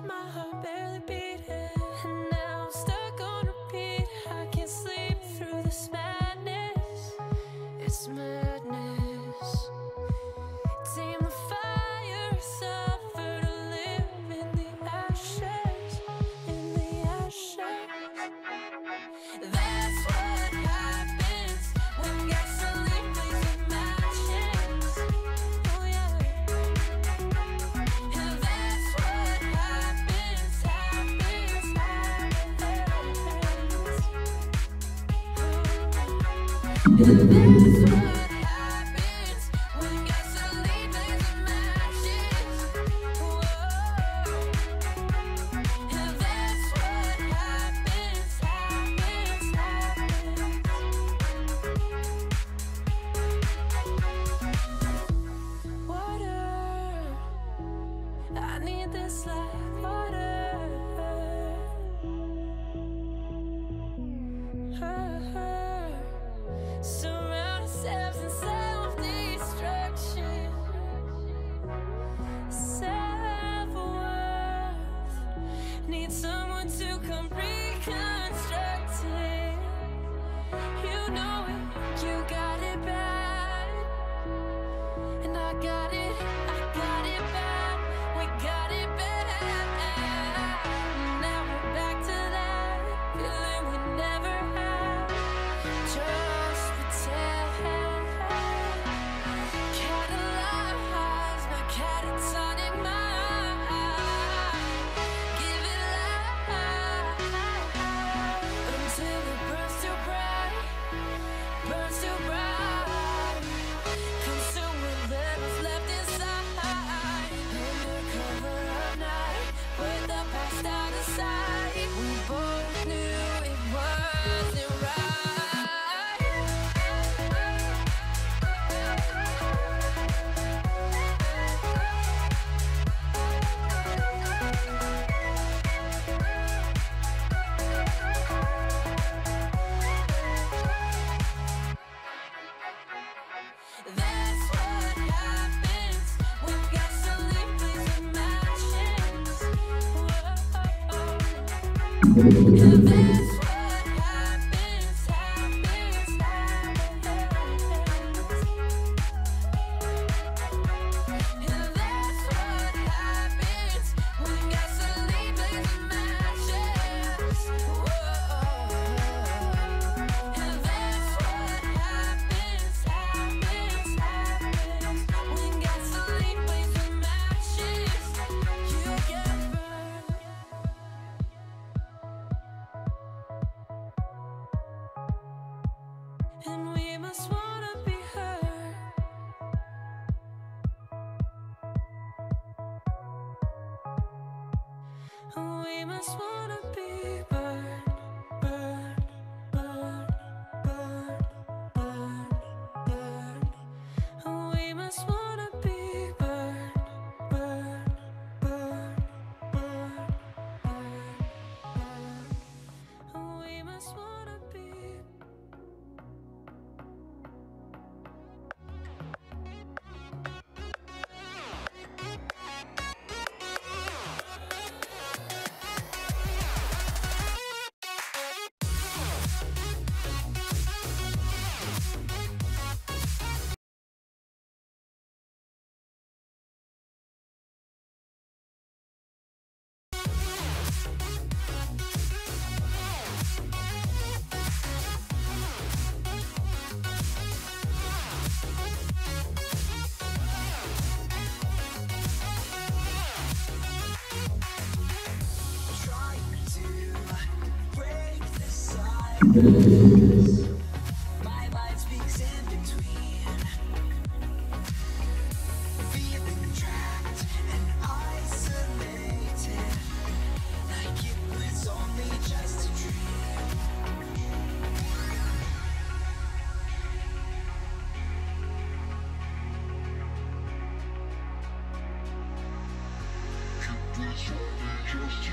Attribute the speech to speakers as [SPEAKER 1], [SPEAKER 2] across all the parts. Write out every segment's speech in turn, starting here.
[SPEAKER 1] my heart barely beating, and now I'm stuck on repeat. I can't sleep through this madness. It's madness. Tame the fire, suffer to live in the ashes, in the ashes. That's what happens when gasoline plays with matches. Oh yeah. And that's what happens, happens, happens. And that's what happens when gasoline plays with matches. Whoa. And that's what happens, happens, happens. Water, I need this like water. Surround ourselves in self-destruction. Self-worth, need someone to come reconstruct it. You know it, you got it bad, and I got it bad. We got it bad. Now we're back to that feeling we never had. Just pretend. Catalyze my catatonic mind. Give it life until it burns too bright, burns too bright. Consume whatever's left inside. Under cover of night, put the past out of sight. We both knew it wasn't right. That's what happens when gasoline plays with matches. Whoa. And that's what happens, happens, happens. And that's what happens when gasoline plays with matches. Whoa. And that's what happens, happens, happens. When gasoline plays with matches, you get burned. And we must wanna be heard. We must wanna be burned, burned, burned, burned, burned, burned. We must wanna be burned, burned, burned, burned, burned, burned. We must wanna be.
[SPEAKER 2] My mind speaks in between, feeling trapped and isolated, like it was only just a dream. It was only just a dream.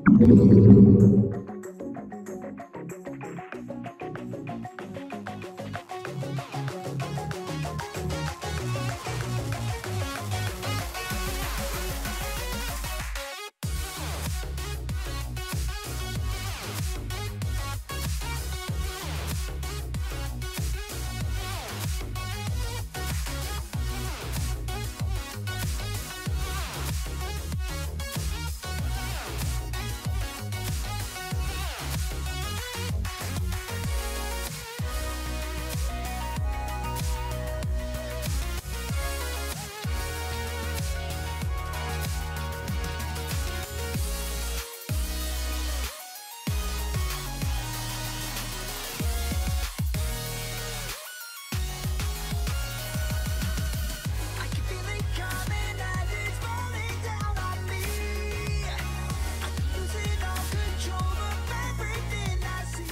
[SPEAKER 2] I can feel it coming and it's falling down on me. I'm losing all control of everything I see.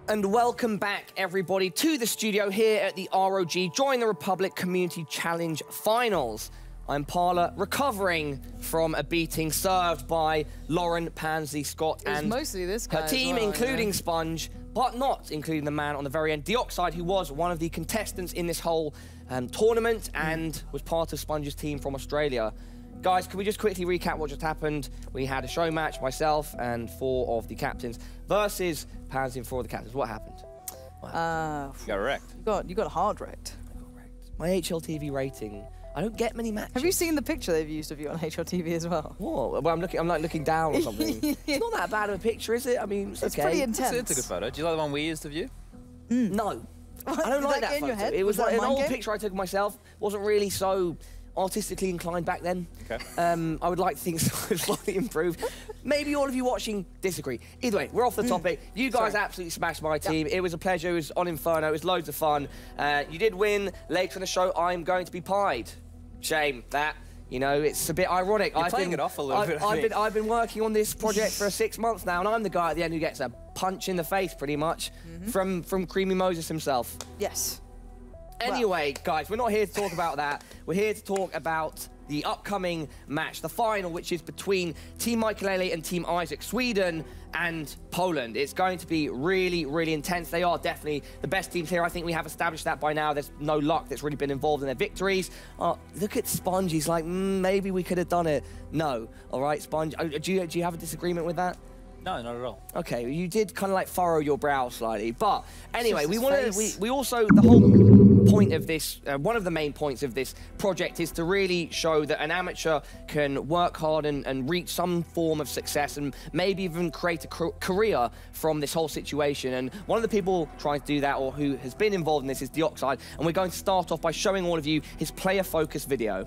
[SPEAKER 3] And welcome back, everybody, to the studio here at the ROG Join the Republic Community Challenge Finals. I'm Parla, recovering from a beating served by Lauren, Pansy, Scott, and
[SPEAKER 4] mostly this guy
[SPEAKER 3] her team,
[SPEAKER 4] as well,
[SPEAKER 3] including
[SPEAKER 4] yeah.
[SPEAKER 3] Sponge, but not including the man on the very end, Deoxide, who was one of the contestants in this whole tournament and was part of Sponge's team from Australia. Guys, can we just quickly recap what just happened? We had a show match, myself and 4 of the captains versus Pansy and 4 of the captains. What happened?
[SPEAKER 5] You got wrecked.
[SPEAKER 4] You got hard wrecked.
[SPEAKER 3] I got wrecked. My HLTV rating. I don't get many matches.
[SPEAKER 4] Have you seen the picture they've used of you on HLTV as well?
[SPEAKER 3] What? Well, I'm like looking down or something. It's not that bad of a picture, is it? I mean, it's okay.
[SPEAKER 4] pretty intense.
[SPEAKER 5] It's a good photo. Do you like the one we used of you?
[SPEAKER 3] No. I don't
[SPEAKER 4] Did
[SPEAKER 3] like
[SPEAKER 4] that
[SPEAKER 3] that
[SPEAKER 4] get in your
[SPEAKER 3] photo.
[SPEAKER 4] head?
[SPEAKER 3] It was
[SPEAKER 4] Was
[SPEAKER 3] like
[SPEAKER 4] that
[SPEAKER 3] an
[SPEAKER 4] a
[SPEAKER 3] old
[SPEAKER 4] mind game?
[SPEAKER 3] picture I took of myself. Wasn't really so artistically inclined back then.
[SPEAKER 5] Okay.
[SPEAKER 3] I would like things slightly improved. Maybe all of you watching disagree. Either way, we're off the topic. You guys absolutely smashed my team. It was a pleasure. It was on Inferno. It was loads of fun. You did win. Later in the show, I'm going to be pied. Shame that. You know, it's a bit ironic.
[SPEAKER 5] You're playing it off a little bit, I think.
[SPEAKER 3] I've been working on this project for 6 months now, and I'm the guy at the end who gets a punch in the face, pretty much, from Creamy Moses himself.
[SPEAKER 4] Yes.
[SPEAKER 3] Anyway, guys, we're not here to talk about that. We're here to talk about the upcoming match, the final, which is between Team Michaelele and Team Isaac, Sweden and Poland. It's going to be really, really intense. They are definitely the best teams here. I think we have established that by now. There's no luck that's really been involved in their victories. Look at Sponge. He's like, maybe we could have done it. No. All right, Sponge. Do you have a disagreement with that?
[SPEAKER 5] No, not at all.
[SPEAKER 3] Okay, you did kind of like furrow your brow slightly, but anyway, we also, the whole point of this, one of the main points of this project is to really show that an amateur can work hard and reach some form of success and maybe even create a career from this whole situation. And one of the people trying to do that, or who has been involved in this, is Dioxide, and we're going to start off by showing all of you his player-focused video.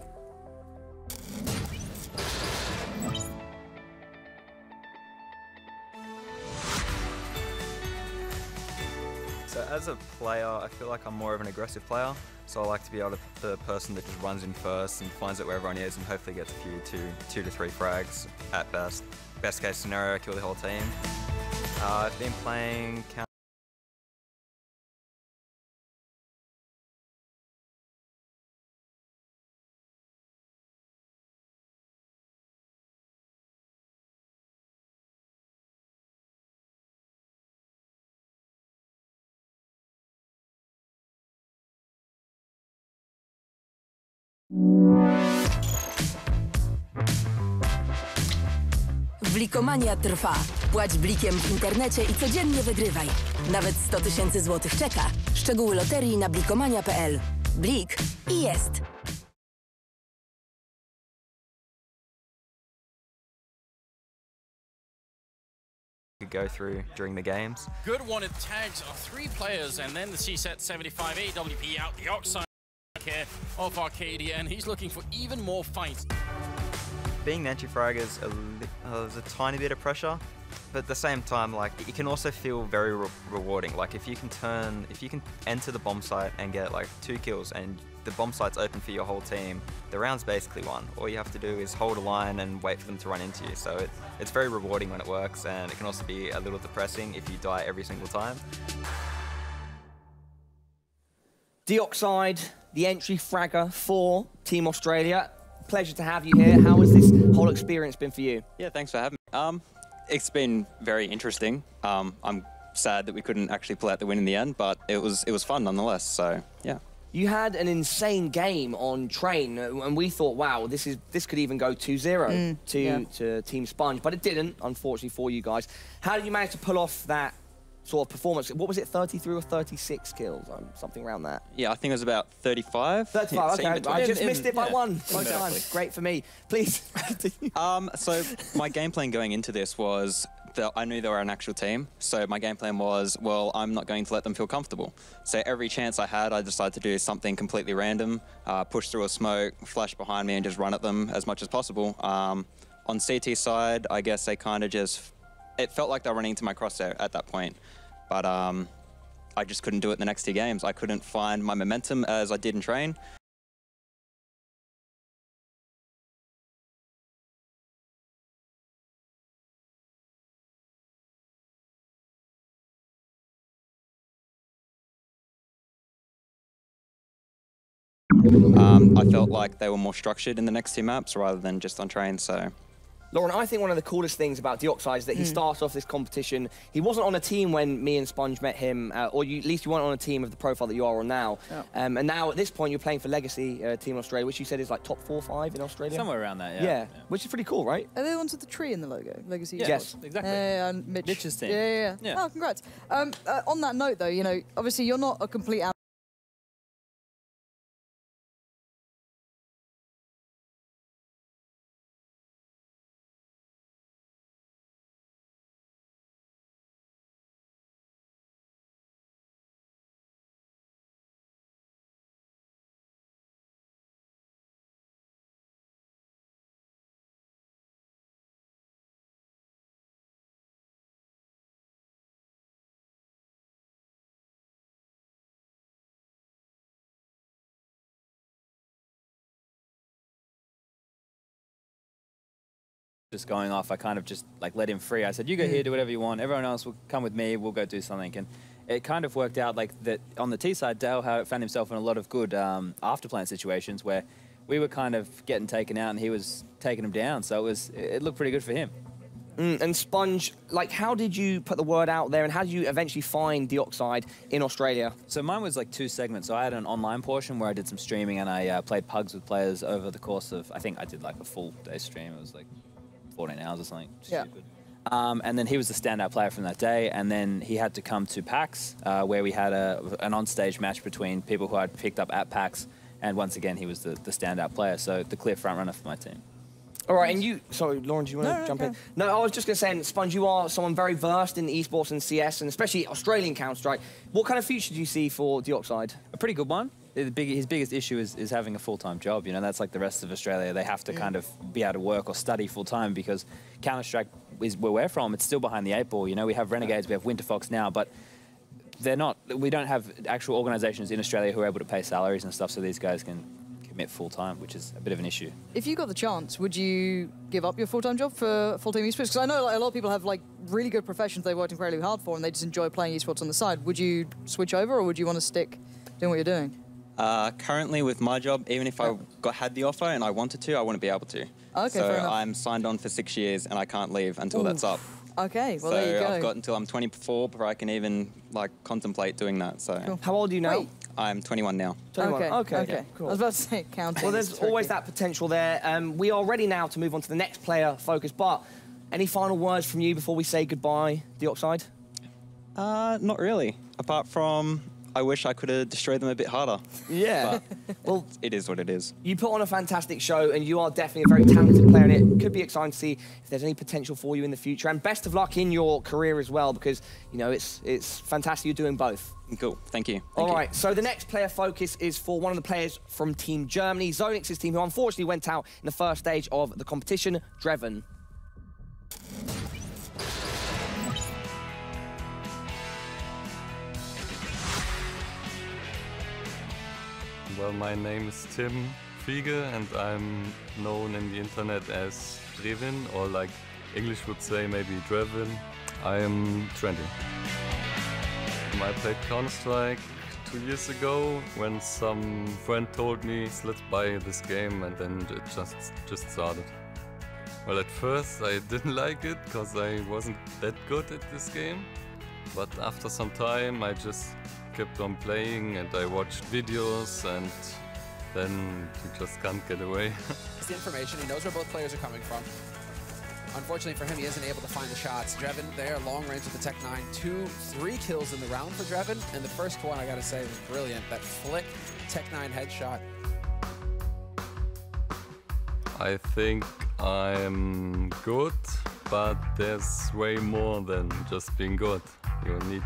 [SPEAKER 6] So as a player, I feel like I'm more of an aggressive player. So I like to be the person that just runs in first and finds out where everyone is and hopefully gets a few, two to three frags at best. Best case scenario, kill the whole team. I've been playing
[SPEAKER 7] Blikomania trwa. Płać blikiem w internecie i codziennie wygrywaj. Nawet 100 000 złotych czeka. Szczegóły loterii na blikomania.pl. Blik i jest.
[SPEAKER 6] go through during the games.
[SPEAKER 8] Good wanted tags of 3 players, and then the C-Set 75 AWP out the Oxide here of Arcadia, and he's looking for even more fights.
[SPEAKER 6] Being an anti-frag is there's a tiny bit of pressure, but at the same time, like, it can also feel very rewarding. Like if you can enter the bomb site and get like 2 kills and the bomb site's open for your whole team, the round's basically won. All you have to do is hold a line and wait for them to run into you. So it's very rewarding when it works, and it can also be a little depressing if you die every single time.
[SPEAKER 3] Dioxide, the entry fragger for Team Australia. Pleasure to have you here. How has this whole experience been for you?
[SPEAKER 9] Yeah, thanks for having me. It's been very interesting. I'm sad that we couldn't actually pull out the win in the end, but it was fun nonetheless. So yeah.
[SPEAKER 3] You had an insane game on Train, and we thought, wow, this could even go 2-0 to Team Sponge, but it didn't, unfortunately for you guys. How did you manage to pull off that sort of performance? What was it, 33 or 36 kills, something around that?
[SPEAKER 9] Yeah, I think it was about 35.
[SPEAKER 3] 35, okay. I just missed it by one.
[SPEAKER 9] Exactly.
[SPEAKER 3] Great for me. Please.
[SPEAKER 9] So my game plan going into this was that I knew they were an actual team. So my game plan was, well, I'm not going to let them feel comfortable. So every chance I had, I decided to do something completely random, push through a smoke, flash behind me and just run at them as much as possible. On CT side, I guess they kind of it felt like they were running into my crosshair at that point. But I just couldn't do it the next 2 games. I couldn't find my momentum as I did in Train. I felt like they were more structured in the next 2 maps rather than just on Train, so...
[SPEAKER 3] Lauren, I think one of the coolest things about Dioxide is that he starts off this competition. He wasn't on a team when me and Sponge met him, or at least you weren't on a team of the profile that you are on now. Yeah. And now at this point, you're playing for Legacy Team Australia, which you said is like top 4 or 5 in Australia?
[SPEAKER 5] Somewhere around that, yeah.
[SPEAKER 3] Yeah, which is pretty cool, right?
[SPEAKER 4] Are they the ones with the tree in the logo? Legacy?
[SPEAKER 5] Yeah,
[SPEAKER 3] yes,
[SPEAKER 5] exactly.
[SPEAKER 4] Mitch's
[SPEAKER 5] team.
[SPEAKER 4] Yeah. Oh, congrats. On that note, though, you know, obviously you're not a complete
[SPEAKER 5] just going off, I kind of just like let him free. I said, you go here, do whatever you want. Everyone else will come with me. We'll go do something. And it kind of worked out like that on the T side. Dale found himself in a lot of good afterplan situations where we were kind of getting taken out and he was taking him down. So it looked pretty good for him.
[SPEAKER 3] And Sponge, like, how did you put the word out there and how did you eventually find Deoxide in Australia?
[SPEAKER 5] So mine was like 2 segments. So I had an online portion where I did some streaming and I played pugs with players over the course of, I think I did like a full day stream. It was like 14 hours or something. Stupid. And then he was the standout player from that day. And then he had to come to PAX where we had an on-stage match between people who I'd picked up at PAX. And once again, he was the standout player. So the clear front runner for my team.
[SPEAKER 3] All right, and you... Sorry, Lauren, do you want to jump in? No, I was just going to say, Sponge, you are someone very versed in esports and CS, and especially Australian Counter-Strike. What kind of future do you see for Deoxide?
[SPEAKER 5] A pretty good one. His biggest issue is having a full-time job. You know, that's like the rest of Australia. They have to kind of be able to work or study full-time because Counter-Strike is where we're from. It's still behind the 8 ball. You know, we have Renegades, we have Winterfox now, but they're not... We don't have actual organisations in Australia who are able to pay salaries and stuff so these guys can commit full-time, which is a bit of an issue.
[SPEAKER 4] If you got the chance, would you give up your full-time job for full-time esports? Because I know like, a lot of people have like really good professions they worked incredibly hard for and they just enjoy playing esports on the side. Would you switch over or would you want to stick doing what you're doing?
[SPEAKER 9] Currently with my job, even if I had the offer and I wanted to, I wouldn't be able to.
[SPEAKER 4] Okay,
[SPEAKER 9] so
[SPEAKER 4] fair enough.
[SPEAKER 9] I'm signed on for 6 years and I can't leave until that's up.
[SPEAKER 4] Okay, well
[SPEAKER 9] so
[SPEAKER 4] there you go.
[SPEAKER 9] I've got until I'm 24 before I can even like contemplate doing that. So
[SPEAKER 4] Cool.
[SPEAKER 3] How old are you now?
[SPEAKER 4] Wait.
[SPEAKER 9] I'm 21 now.
[SPEAKER 3] 21.
[SPEAKER 4] Okay.
[SPEAKER 3] Yeah, cool.
[SPEAKER 4] I was about to say counting.
[SPEAKER 3] Well, there's always that potential there. We are ready now to move on to the next player focus, but any final words from you before we say goodbye, Deoxide?
[SPEAKER 9] Not really. Apart from, I wish I could have destroyed them a bit harder.
[SPEAKER 3] Yeah.
[SPEAKER 9] Well, it is what it is.
[SPEAKER 3] You put on a fantastic show, and you are definitely a very talented player, and it could be exciting to see if there's any potential for you in the future. And best of luck in your career as well, because, you know, it's fantastic you're doing both.
[SPEAKER 9] Cool, thank you.
[SPEAKER 3] All right, so the next player focus is for one of the players from Team Germany, Zonix's team, who unfortunately went out in the first stage of the competition, Dreven.
[SPEAKER 10] Well, my name is Tim Fiege and I'm known in the internet as Drevin, or like English would say maybe Drevin. I am 20. I played Counter-Strike 2 years ago when some friend told me, let's buy this game, and then it just started. Well, at first I didn't like it because I wasn't that good at this game, but after some time I just kept on playing and I watched videos, and then you just can't get away.
[SPEAKER 11] It's the information, he knows where both players are coming from. Unfortunately for him, he isn't able to find the shots. Dreven there, long range with the Tech 9. 3 kills in the round for Dreven, and the first one, I gotta say, was brilliant. That flick Tech 9 headshot.
[SPEAKER 10] I think I'm good, but there's way more than just being good. You need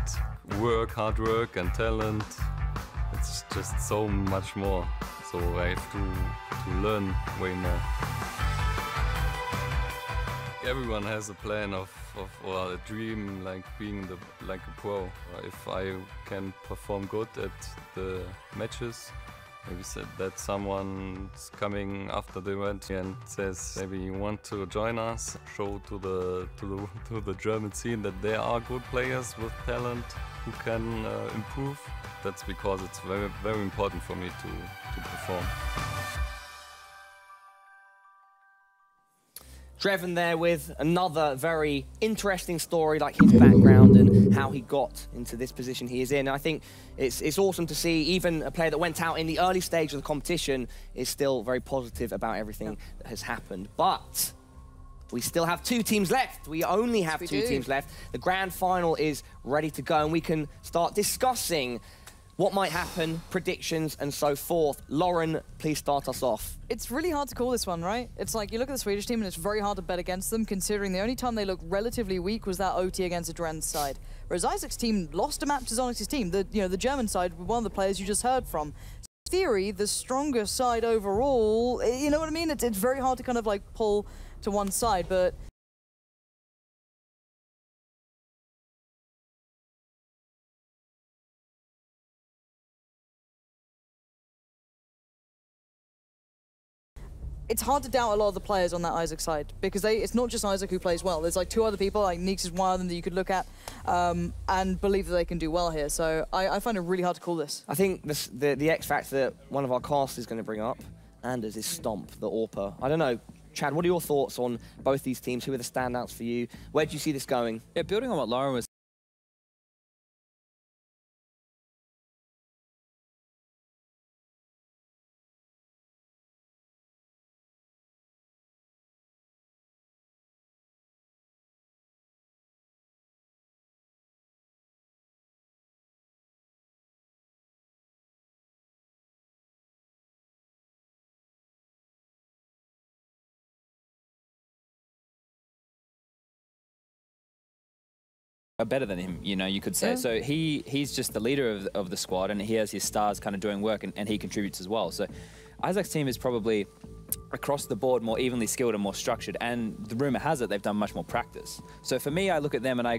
[SPEAKER 10] work, hard work and talent. It's just so much more. So I have to learn way more. Everyone has a plan of or a dream like being like a pro. If I can perform good at the matches, maybe that someone's coming after the event and says maybe you want to join us, show to the German scene that there are good players with talent who can improve. That's because it's very, very important for me to perform.
[SPEAKER 3] Dreven there with another very interesting story, like his background and how he got into this position he is in. And I think it's awesome to see even a player that went out in the early stage of the competition is still very positive about everything that has happened. But we still have 2 teams left. We only have 2 teams left. The grand final is ready to go, and we can start discussing what might happen, predictions, and so forth. Lauren, please start us off.
[SPEAKER 4] It's really hard to call this one, right? It's like, you look at the Swedish team and it's very hard to bet against them, considering the only time they looked relatively weak was that OT against Adren's side. Whereas Isaac's team lost a map to Zonix's team. The German side, one of the players you just heard from. In theory, the stronger side overall, you know what I mean? It's very hard to kind of like pull to one side, but it's hard to doubt a lot of the players on that Isaac side because it's not just Isaac who plays well. There's like 2 other people, like Neeks is one of them that you could look at and believe that they can do well here. So I find it really hard to call this.
[SPEAKER 3] I think the X factor that one of our casters is going to bring up, Anders, is Stomp, the AWPer. I don't know, Chad, what are your thoughts on both these teams? Who are the standouts for you? Where do you see this going?
[SPEAKER 5] Yeah, building on what Lauren was better than him, you know, you could say.
[SPEAKER 4] Yeah.
[SPEAKER 5] So he's just the leader of the squad, and he has his stars kind of doing work, and he contributes as well. So Isaac's team is probably across the board more evenly skilled and more structured, and the rumor has it they've done much more practice. So for me, I look at them and I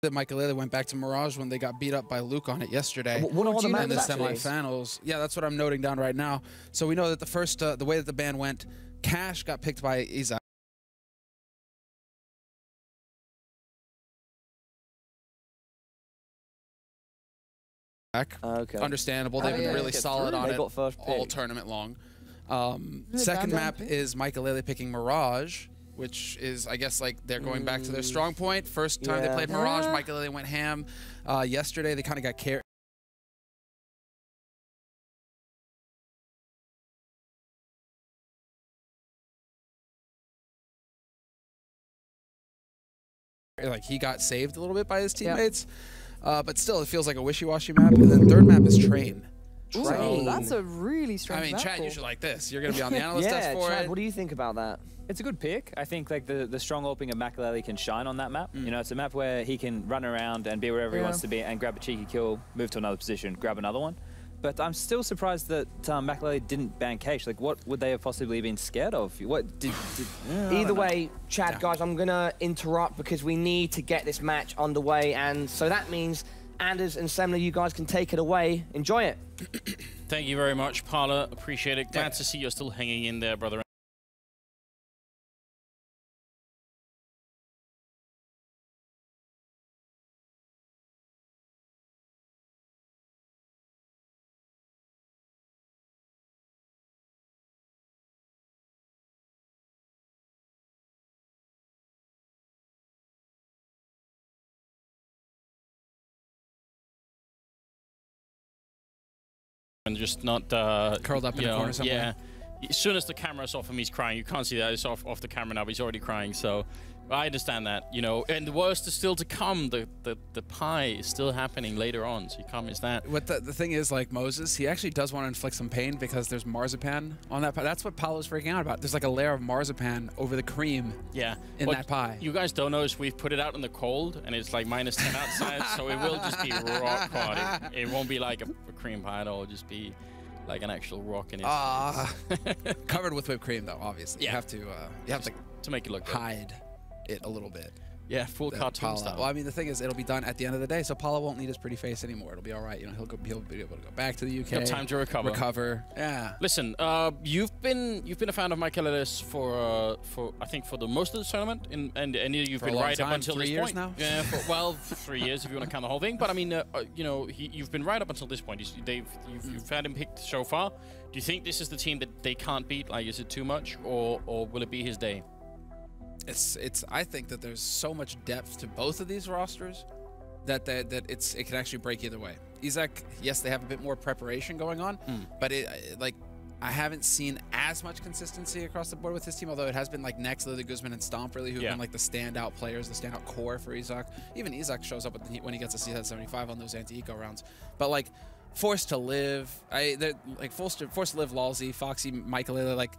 [SPEAKER 11] that Michael went back to Mirage when they got beat up by Luke on it yesterday.
[SPEAKER 3] What are the
[SPEAKER 11] in the
[SPEAKER 3] maps actually?
[SPEAKER 11] semifinals. Yeah, that's what I'm noting down right now. So we know that the first, the way that the ban went, Cash got picked by Izak.
[SPEAKER 3] Okay.
[SPEAKER 11] Understandable. They've been
[SPEAKER 4] yeah,
[SPEAKER 11] really
[SPEAKER 3] get
[SPEAKER 11] solid
[SPEAKER 3] through.
[SPEAKER 11] on
[SPEAKER 3] They
[SPEAKER 11] it
[SPEAKER 3] got first
[SPEAKER 11] all
[SPEAKER 3] pick.
[SPEAKER 11] tournament long.
[SPEAKER 4] Really
[SPEAKER 11] Second
[SPEAKER 4] bad
[SPEAKER 11] map
[SPEAKER 4] pick.
[SPEAKER 11] is Michael picking Mirage, which is, I guess, like they're going back to their strong point. First time they
[SPEAKER 3] Yeah.
[SPEAKER 11] played Mirage, Michael went ham. Yesterday, they kind of got carried. Like he got saved a little bit by his teammates, but still, it feels like a wishy-washy map. And then third map is Train.
[SPEAKER 4] Ooh,
[SPEAKER 3] Train.
[SPEAKER 4] that's a really strange
[SPEAKER 11] I mean,
[SPEAKER 4] map
[SPEAKER 11] Chad,
[SPEAKER 4] call.
[SPEAKER 11] you should like this. You're gonna be on the analyst test
[SPEAKER 3] Yeah,
[SPEAKER 11] for
[SPEAKER 3] Chad,
[SPEAKER 11] it.
[SPEAKER 3] what do you think about that?
[SPEAKER 5] It's a good pick. I think like the strong opening of Makaleli can shine on that map. You know, it's a map where he can run around and be wherever he wants to be and grab a cheeky kill, move to another position, grab another one. But I'm still surprised that Makaleli didn't ban Keish. Like, what would they have possibly been scared of? What did
[SPEAKER 3] Either way, Chad, guys, I'm going to interrupt because we need to get this match underway. And so that means Anders and Semler, you guys can take it away. Enjoy it.
[SPEAKER 8] Thank you very much, Parla. Appreciate it. Glad to see you're still hanging in there, brother. And just not
[SPEAKER 11] Curled up in a corner somewhere.
[SPEAKER 8] Yeah. As soon as the camera's off him, he's crying. You can't see that. It's off the camera now, but he's already crying. So I understand that, you know. And the worst is still to come. The pie is still happening later on, so you can't miss that.
[SPEAKER 11] What the thing is, like Moses, he actually does want to inflict some pain because there's marzipan on that pie. That's what Paolo's freaking out about. There's like a layer of marzipan over the cream
[SPEAKER 8] Yeah.
[SPEAKER 11] in
[SPEAKER 8] What
[SPEAKER 11] that pie.
[SPEAKER 8] You guys don't know is we've put it out in the cold, and it's like -10 outside, so it will just be rock hard. It won't be like a cream pie at all. It'll just be like an actual rock in it.
[SPEAKER 11] Covered with whipped cream, though, obviously.
[SPEAKER 8] Yeah.
[SPEAKER 11] You have to
[SPEAKER 8] to make it look good.
[SPEAKER 11] hide it a little bit.
[SPEAKER 8] Yeah, full cartoon style.
[SPEAKER 11] Well, I mean, the thing is, it'll be done at the end of the day, so Paula won't need his pretty face anymore. It'll be all right. You know, he'll be able to go back to the UK.
[SPEAKER 8] Got time to recover.
[SPEAKER 11] Yeah.
[SPEAKER 8] Listen, you've been a fan of Michael Ellis for I think for the most of the tournament, and you've been right up until this point.
[SPEAKER 11] Now?
[SPEAKER 8] Yeah, well, 3 years if you want to count the whole thing. But I mean, you know, you've been right up until this point. You've had him picked so far. Do you think this is the team that they can't beat? Like, is it too much, or will it be his day?
[SPEAKER 11] I think that there's so much depth to both of these rosters that it can actually break either way. Izak, yes, they have a bit more preparation going on, but I haven't seen as much consistency across the board with his team, although it has been like Nex, Lily Guzman, and Stomp really who've been like the standout players, the standout core for Izak. Even Izak shows up when he gets a C75 on those anti-eco rounds. But like Forced to Live, Forced to Live, Lalzi, Foxy, Michael, like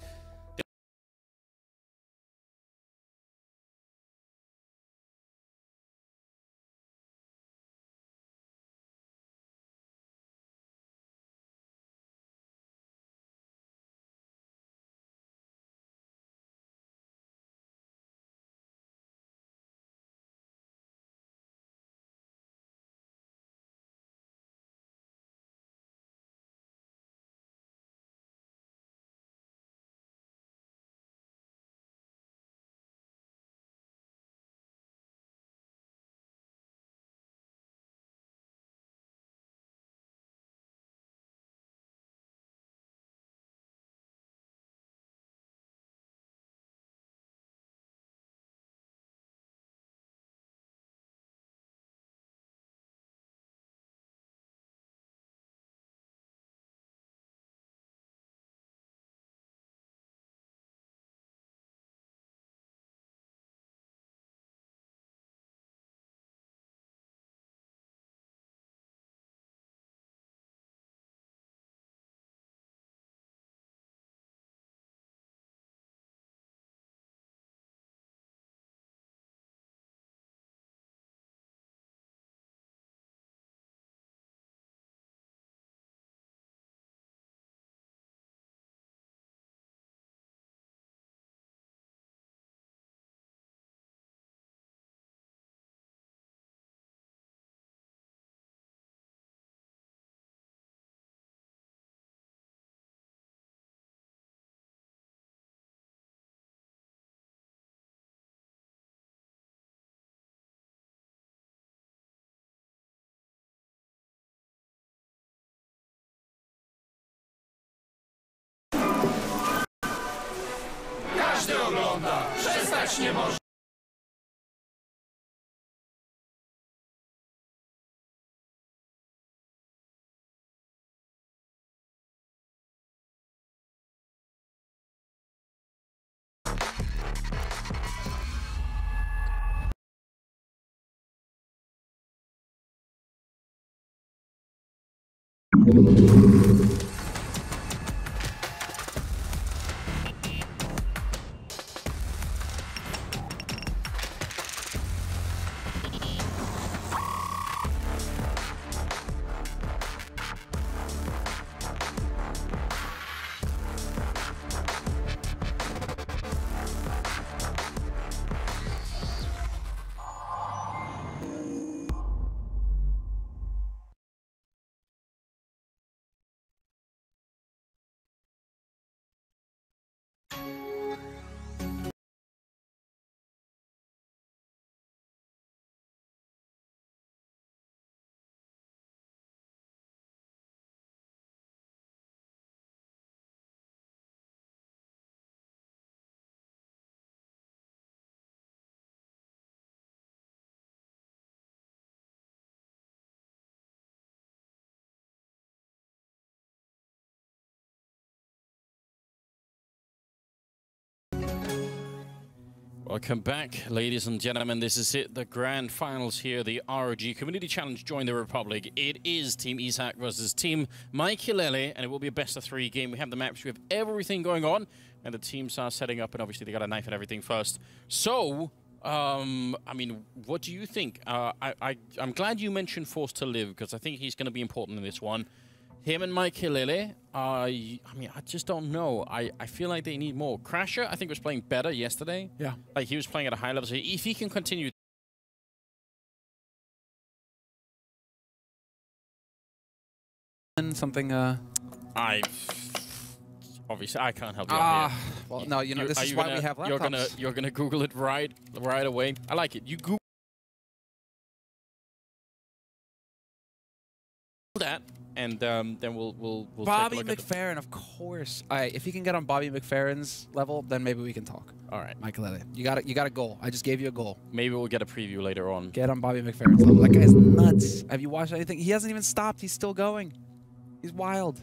[SPEAKER 2] Każdy ogląda, przestać nie może.
[SPEAKER 8] Welcome back, ladies and gentlemen. This is it, the grand finals here, the ROG Community Challenge Join the Republic. It is Team Izak versus Team Maikilele, and it will be a best-of-3 game. We have the maps, we have everything going on, and the teams are setting up, and obviously they got a knife and everything first. So, I mean, what do you think? I'm glad you mentioned Forced to Live, because I think he's going to be important in this one. Him and Maikilele, I mean, I just don't know. I feel like they need more. Crasher, I think, was playing better yesterday.
[SPEAKER 11] Yeah.
[SPEAKER 8] Like, he was playing at a high level. So if he can continue
[SPEAKER 11] something.
[SPEAKER 8] Obviously I can't help you out here.
[SPEAKER 11] Well, no, you know this is why we have laptops.
[SPEAKER 8] You're gonna Google it right away. I like it. You Google that, and then we'll
[SPEAKER 11] Bobby
[SPEAKER 8] take a look
[SPEAKER 11] McFerrin, of course. All right, if you can get on Bobby McFerrin's level, then maybe we can talk.
[SPEAKER 8] All right,
[SPEAKER 11] Michael, you got a goal. I just gave you a goal.
[SPEAKER 8] Maybe we'll get a preview later on.
[SPEAKER 11] Get on Bobby McFerrin's level. That guy's nuts. Have you watched anything? He hasn't even stopped. He's still going. He's wild.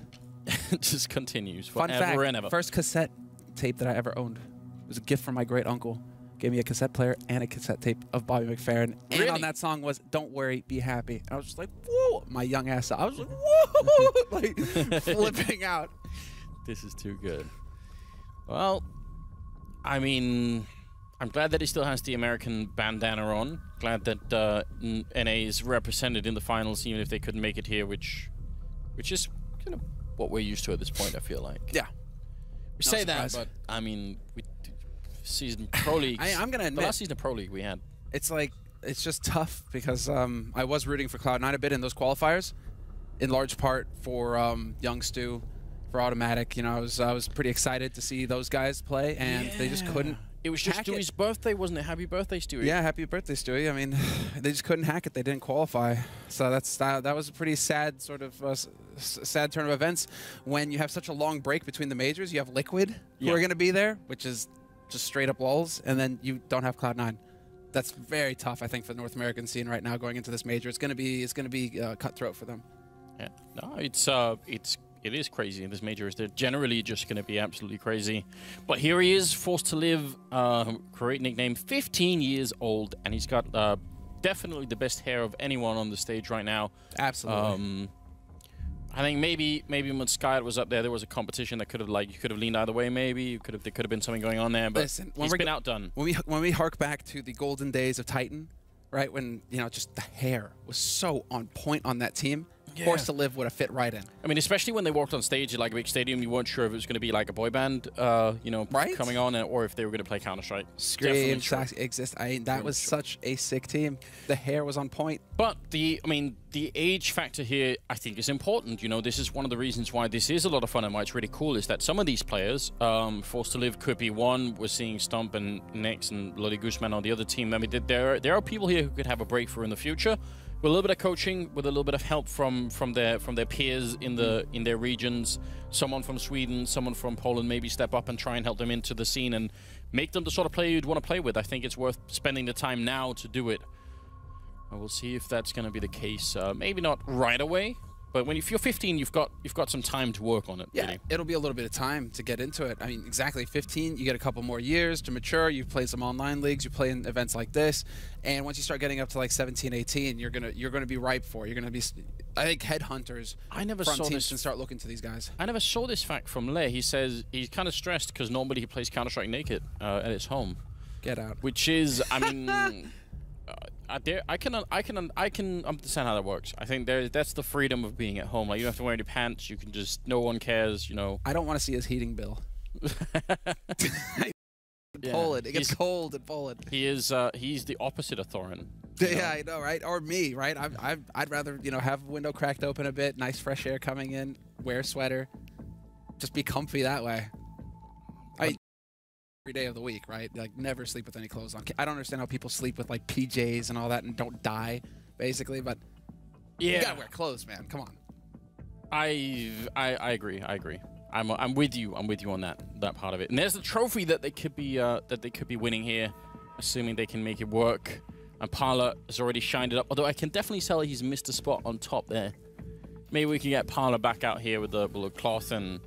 [SPEAKER 8] It just continues
[SPEAKER 11] Fun
[SPEAKER 8] forever
[SPEAKER 11] fact,
[SPEAKER 8] and ever.
[SPEAKER 11] first cassette tape that I ever owned. It was a gift from my great uncle. Gave me a cassette player and a cassette tape of Bobby McFerrin. And
[SPEAKER 8] Really?
[SPEAKER 11] on that song was "Don't Worry, Be Happy." I was just like, whoa, my young ass. I was like, whoa, like flipping out.
[SPEAKER 8] This is too good. Well, I mean, I'm glad that he still has the American bandana on. Glad that NA is represented in the finals, even if they couldn't make it here, which is kind of what we're used to at this point, I feel like.
[SPEAKER 11] Yeah.
[SPEAKER 8] We say that, but I mean, season Pro League.
[SPEAKER 11] I'm gonna admit,
[SPEAKER 8] the last season of Pro League we had.
[SPEAKER 11] It's like it's just tough because I was rooting for Cloud9 a bit in those qualifiers, in large part for young Stu, for Automatic. You know, I was pretty excited to see those guys play, and they just couldn't.
[SPEAKER 8] It was just Stewie's birthday, wasn't it? Happy birthday, Stewie.
[SPEAKER 11] Yeah, happy birthday, Stewie. I mean, they just couldn't hack it. They didn't qualify. So that was a pretty sad sort of sad turn of events. When you have such a long break between the majors, you have Liquid who are going to be there, which is just straight up walls, and then you don't have Cloud9. That's very tough, I think, for the North American scene right now going into this major. It's going to be cutthroat for them. Yeah,
[SPEAKER 8] no, it is crazy in this major. They're generally just going to be absolutely crazy. But here he is, Forced to Live, great nickname, 15 years old, and he's got definitely the best hair of anyone on the stage right now.
[SPEAKER 11] Absolutely.
[SPEAKER 8] I think maybe when Sky was up there was a competition that could have you could have leaned either way. Maybe there could have been something going on there. But
[SPEAKER 11] listen,
[SPEAKER 8] he's been outdone.
[SPEAKER 11] When we hark back to the golden days of Titan, right? When just the hair was so on point on that team. Yeah. Forced to Live would have fit right in.
[SPEAKER 8] I mean, especially when they walked on stage at like a big stadium, you weren't sure if it was going to be like a boy band, coming on, or if they were going to play Counter-Strike.
[SPEAKER 11] Scream, Exist. That was such a sick team. The hair was on point.
[SPEAKER 8] But the age factor here, I think, is important. You know, this is one of the reasons why this is a lot of fun and why it's really cool is that some of these players, Forced to Live could be one. We're seeing Stump and Nex and Lodi Guzman on the other team. I mean, there are people here who could have a breakthrough in the future. With a little bit of coaching, with a little bit of help from their peers in their regions, someone from Sweden, someone from Poland, maybe step up and try and help them into the scene and make them the sort of player you'd want to play with. I think it's worth spending the time now to do it. And we'll see if that's going to be the case. Maybe not right away, but if you're 15, you've got some time to work on it.
[SPEAKER 11] Yeah,
[SPEAKER 8] really.
[SPEAKER 11] It'll be a little bit of time to get into it. I mean, exactly 15, you get a couple more years to mature. You play some online leagues, you play in events like this, and once you start getting up to like 17, 18, you're gonna be ripe for it. You're gonna be, I think, headhunters. From teams can start looking to these guys.
[SPEAKER 8] I never saw this fact from Lei. He says he's kind of stressed because nobody plays Counter-Strike naked at his home.
[SPEAKER 11] Get out.
[SPEAKER 8] Which is, I mean. I can understand how that works. I think that's the freedom of being at home. Like, you don't have to wear any pants. You can just, no one cares, you know.
[SPEAKER 11] I don't want to see his heating bill. Poland. It gets cold in Poland.
[SPEAKER 8] He's the opposite of Thorin.
[SPEAKER 11] Yeah, I know, right? Or me, right? I'd rather, have window cracked open a bit, nice fresh air coming in, wear a sweater, just be comfy that way. Every day of the week, right? Like, never sleep with any clothes on. I don't understand how people sleep with like PJs and all that and don't die, basically. But you gotta wear clothes, man. Come on.
[SPEAKER 8] I agree. I'm with you. I'm with you on that part of it. And there's the trophy that they could be winning here, assuming they can make it work. And Parla has already shined it up. Although I can definitely tell he's missed a spot on top there. Maybe we can get Parla back out here with the cloth and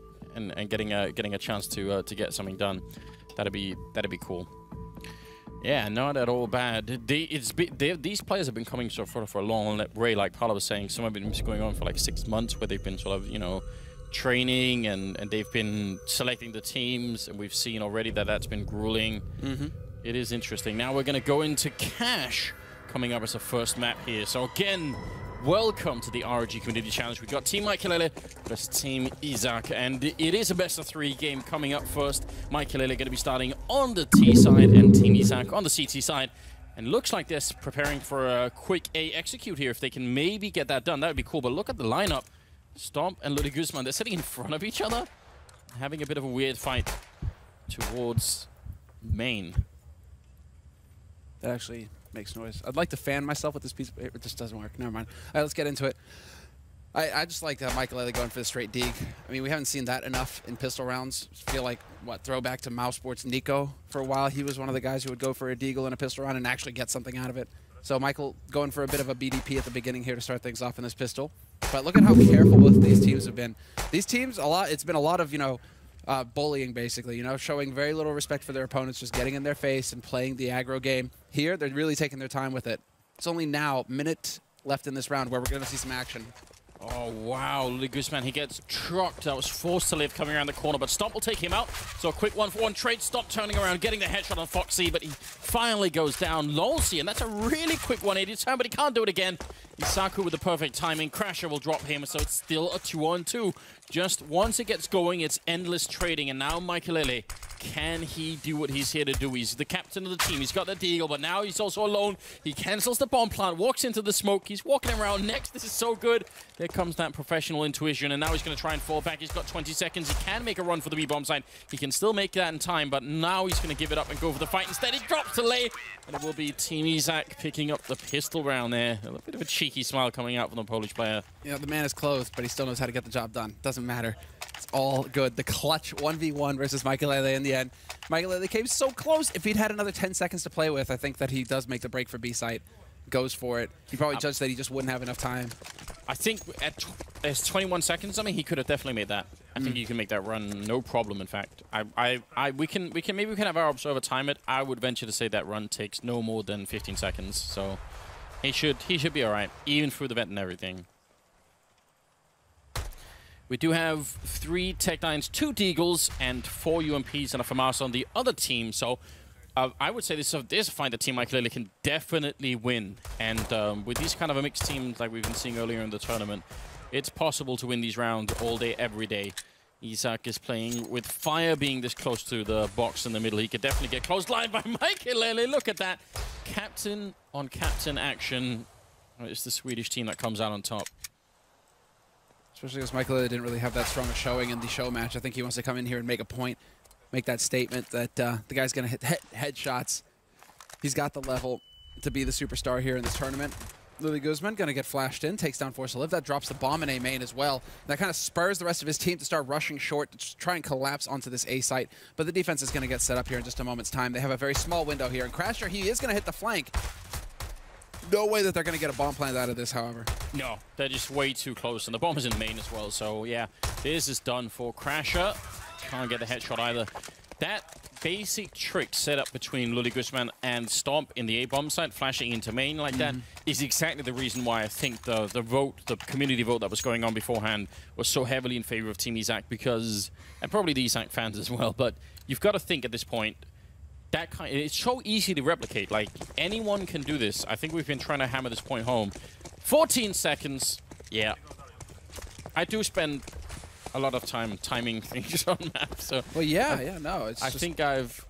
[SPEAKER 8] getting a chance to get something done. That'd be cool. Yeah, not at all bad. These players have been coming for a long way. Like Paula was saying, some of it has been going on for like 6 months, where they've been sort of training and they've been selecting the teams, and we've seen already that's been grueling. It is interesting. Now we're going to go into Cash coming up as a first map here. So again, welcome to the ROG Community Challenge. We've got Team Maikelele versus Team izakooo, and it is a best-of-3 game coming up first. Maikelele going to be starting on the T side and Team izakooo on the CT side. And looks like they're preparing for a quick A execute here. If they can maybe get that done, that would be cool. But look at the lineup. Stomp and Ludi Guzman, they're sitting in front of each other, having a bit of a weird fight towards main.
[SPEAKER 11] That actually makes noise. I'd like to fan myself with this piece of paper. It just doesn't work. Never mind. All right, let's get into it. I just like Michael Lele going for the straight dig. I mean, we haven't seen that enough in pistol rounds. I feel like, what, throwback to Mouse Sports Nico for a while. He was one of the guys who would go for a deagle in a pistol round and actually get something out of it. So Michael going for a bit of a BDP at the beginning here to start things off in this pistol. But look at how careful both of these teams have been. These teams, it's been a lot of, bullying, basically, showing very little respect for their opponents, just getting in their face and playing the aggro game. Here, they're really taking their time with it. It's only now, minute left in this round, where we're going to see some action.
[SPEAKER 8] Oh, wow. Ludi Guzman, he gets trucked. That was forced to live coming around the corner, but Stomp will take him out. So a quick 1-for-1 trade. Stomp turning around, getting the headshot on Foxy, but he finally goes down. Lolsey, and that's a really quick 180 turn, but he can't do it again. izakooo with the perfect timing. Crasher will drop him, so it's still a 2-on-2. Just once it gets going, it's endless trading, and now Michaelele, can he do what he's here to do? He's the captain of the team. He's got the deagle, but now he's also alone. He cancels the bomb plant, walks into the smoke. He's walking around next. This is so good. There comes that professional intuition, and now he's going to try and fall back. He's got 20 seconds. He can make a run for the B-bomb side. He can still make that in time, but now he's going to give it up and go for the fight. Instead, he drops to Lay, and it will be Team Izak picking up the pistol round there. A little bit of a cheeky smile coming out from the Polish player.
[SPEAKER 11] The man is closed, but he still knows how to get the job done. Doesn't matter. It's all good. The clutch 1v1 versus Michaelele in the end. Michaelele came so close. If he'd had another 10 seconds to play with, I think that he does make the break for B site. Goes for it. He probably judged that he just wouldn't have enough time.
[SPEAKER 8] I think at 21 seconds, he could have definitely made that. I think you can make that run no problem. In fact, we can have our observer time it. I would venture to say that run takes no more than 15 seconds. So he should be all right, even through the vent and everything. We do have 3 Tech-9s, 2 Deagles, and 4 UMPs and a FAMAS on the other team. So I would say this is a fight that Team Michaelele can definitely win. And with these kind of a mixed teams like we've been seeing earlier in the tournament, it's possible to win these rounds all day, every day. Izak is playing with Fire being this close to the box in the middle. He could definitely get close line by Michaelele. Look at that. Captain on captain action. It's the Swedish team that comes out on top.
[SPEAKER 11] Especially because Michaelele didn't really have that strong a showing in the show match. I think he wants to come in here and make a point, make that statement that the guy's going to hit headshots. He's got the level to be the superstar here in this tournament. Ludi Guzman going to get flashed in, takes down Force to Live. That drops the bomb in A main as well. That kind of spurs the rest of his team to start rushing short, to try and collapse onto this A site. But the defense is going to get set up here in just a moment's time. They have a very small window here. And Crasher, he is going to hit the flank. No way that they're going to get a bomb plant out of this, however.
[SPEAKER 8] No, they're just way too close. And the bomb is in main as well. So, yeah, this is done for Crasher. Can't get the headshot either. That basic trick set up between Ludi Guzman and Stomp in the A-bomb site, flashing into main like that, is exactly the reason why I think the community vote that was going on beforehand was so heavily in favor of Team Izak, because, and probably the Izak fans as well, but you've got to think at this point, it's so easy to replicate. Like, anyone can do this. I think we've been trying to hammer this point home. 14 seconds. Yeah. I do spend a lot of time timing things on maps. So
[SPEAKER 11] well, no. It's
[SPEAKER 8] I think I've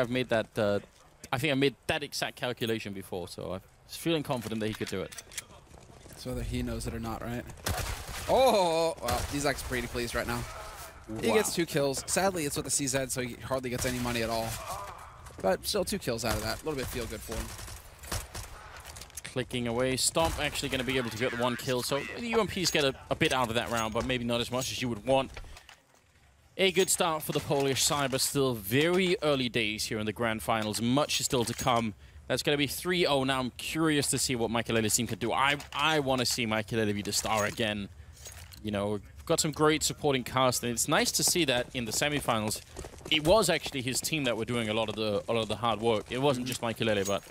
[SPEAKER 8] made that. I think I made that exact calculation before. So I was feeling confident that he could do it.
[SPEAKER 11] It's whether he knows it or not, right? Oh, well, Izak's pretty pleased right now. Wow. He gets 2 kills. Sadly, it's with the CZ, so he hardly gets any money at all. But still 2 kills out of that. A little bit feel good for him.
[SPEAKER 8] Clicking away. Stomp actually going to be able to get the 1 kill. So the UMPs get a bit out of that round, but maybe not as much as you would want. A good start for the Polish side, but still very early days here in the grand finals. Much is still to come. That's going to be 3-0 now. I'm curious to see what Michaelele's team can do. I want to see Michaelele be the star again. You know, got some great supporting cast, and it's nice to see that in the semifinals. It was actually his team that were doing a lot of the hard work. It wasn't just Michaelele, but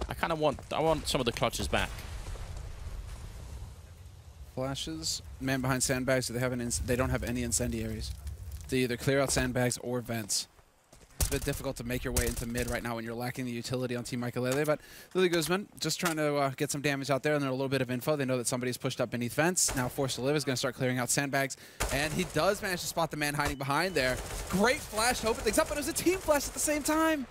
[SPEAKER 8] I want some of the clutches back.
[SPEAKER 11] Flashes, man behind sandbags, so they don't have any incendiaries. They either clear out sandbags or vents. It's a bit difficult to make your way into mid right now when you're lacking the utility on Team Michaelele, but Ludi Guzman just trying to get some damage out there, and then a little bit of info. They know that somebody's pushed up beneath vents. Now Force to Live is going to start clearing out sandbags, and he does manage to spot the man hiding behind there. Great flash to open things up, but it was a team flash at the same time.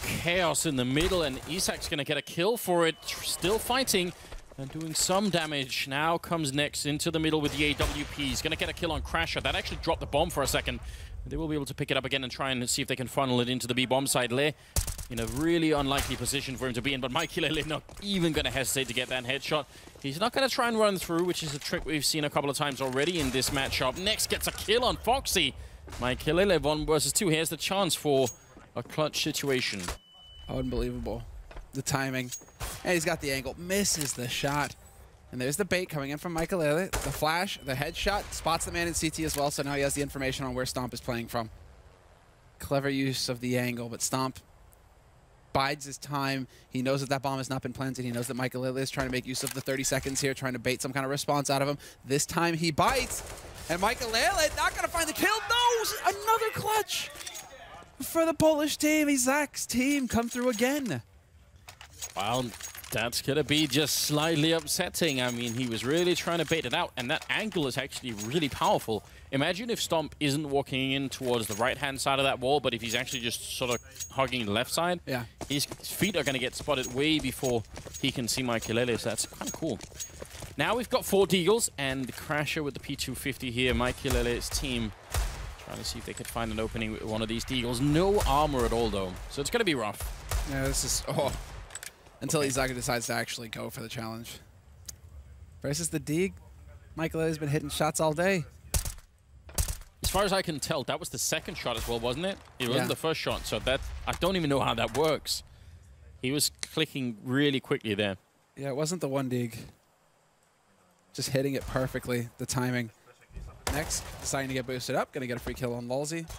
[SPEAKER 8] Chaos in the middle, and Izak's going to get a kill for it. Still fighting. And doing some damage. Now comes Nex into the middle with the AWP. He's going to get a kill on Crasher. That actually dropped the bomb for a second. They will be able to pick it up again and try and see if they can funnel it into the B bomb side. Le in a really unlikely position for him to be in, but Mikey not even going to hesitate to get that headshot. He's not going to try and run through, which is a trick we've seen a couple of times already in this matchup. Nex gets a kill on Foxy. Mikey 1 versus 2. Here's the chance for a clutch situation.
[SPEAKER 11] Unbelievable. The timing. And he's got the angle. Misses the shot. And there's the bait coming in from Michael. The flash, the headshot, spots the man in CT as well, so now he has the information on where Stomp is playing from. Clever use of the angle, but Stomp bides his time. He knows that that bomb has not been planted. He knows that Michael is trying to make use of the 30 seconds here, trying to bait some kind of response out of him. This time he bites, and Michael not going to find the kill. No! Another clutch for the Polish team. Izak's team come through again.
[SPEAKER 8] Well, that's going to be just slightly upsetting. I mean, he was really trying to bait it out, and that angle is actually really powerful. Imagine if Stomp isn't walking in towards the right-hand side of that wall, but if he's actually just sort of hugging the left side,
[SPEAKER 11] yeah,
[SPEAKER 8] his feet are going to get spotted way before he can see Michael. So that's kind of cool. Now we've got 4 Deagles, and the Crasher with the P250 here. Michael's team trying to see if they could find an opening with one of these Deagles. No armor at all, though, so it's going to be rough.
[SPEAKER 11] Yeah, this is... Oh. Until Izaka decides to actually go for the challenge. Versus the Deag, Michael has been hitting shots all day.
[SPEAKER 8] As far as I can tell, that was the second shot as well, wasn't it? It wasn't the first shot, so that I don't even know how that works. He was clicking really quickly there.
[SPEAKER 11] Yeah, it wasn't the one Deag. Just hitting it perfectly, the timing. Next, deciding to get boosted up, gonna get a free kill on Lulzy.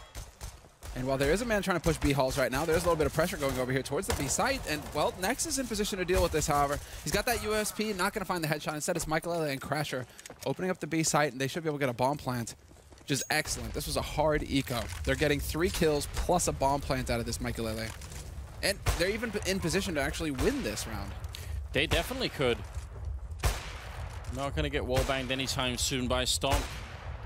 [SPEAKER 11] And while there is a man trying to push B halls right now, there's a little bit of pressure going over here towards the B site. And, well, Nex is in position to deal with this, however. He's got that USP, not going to find the headshot. Instead, it's Michael and Crasher opening up the B site, and they should be able to get a bomb plant, which is excellent. This was a hard eco. They're getting 3 kills plus a bomb plant out of this Michael. And they're even in position to actually win this round.
[SPEAKER 8] They definitely could. Not going to get wallbanged anytime soon by Stomp.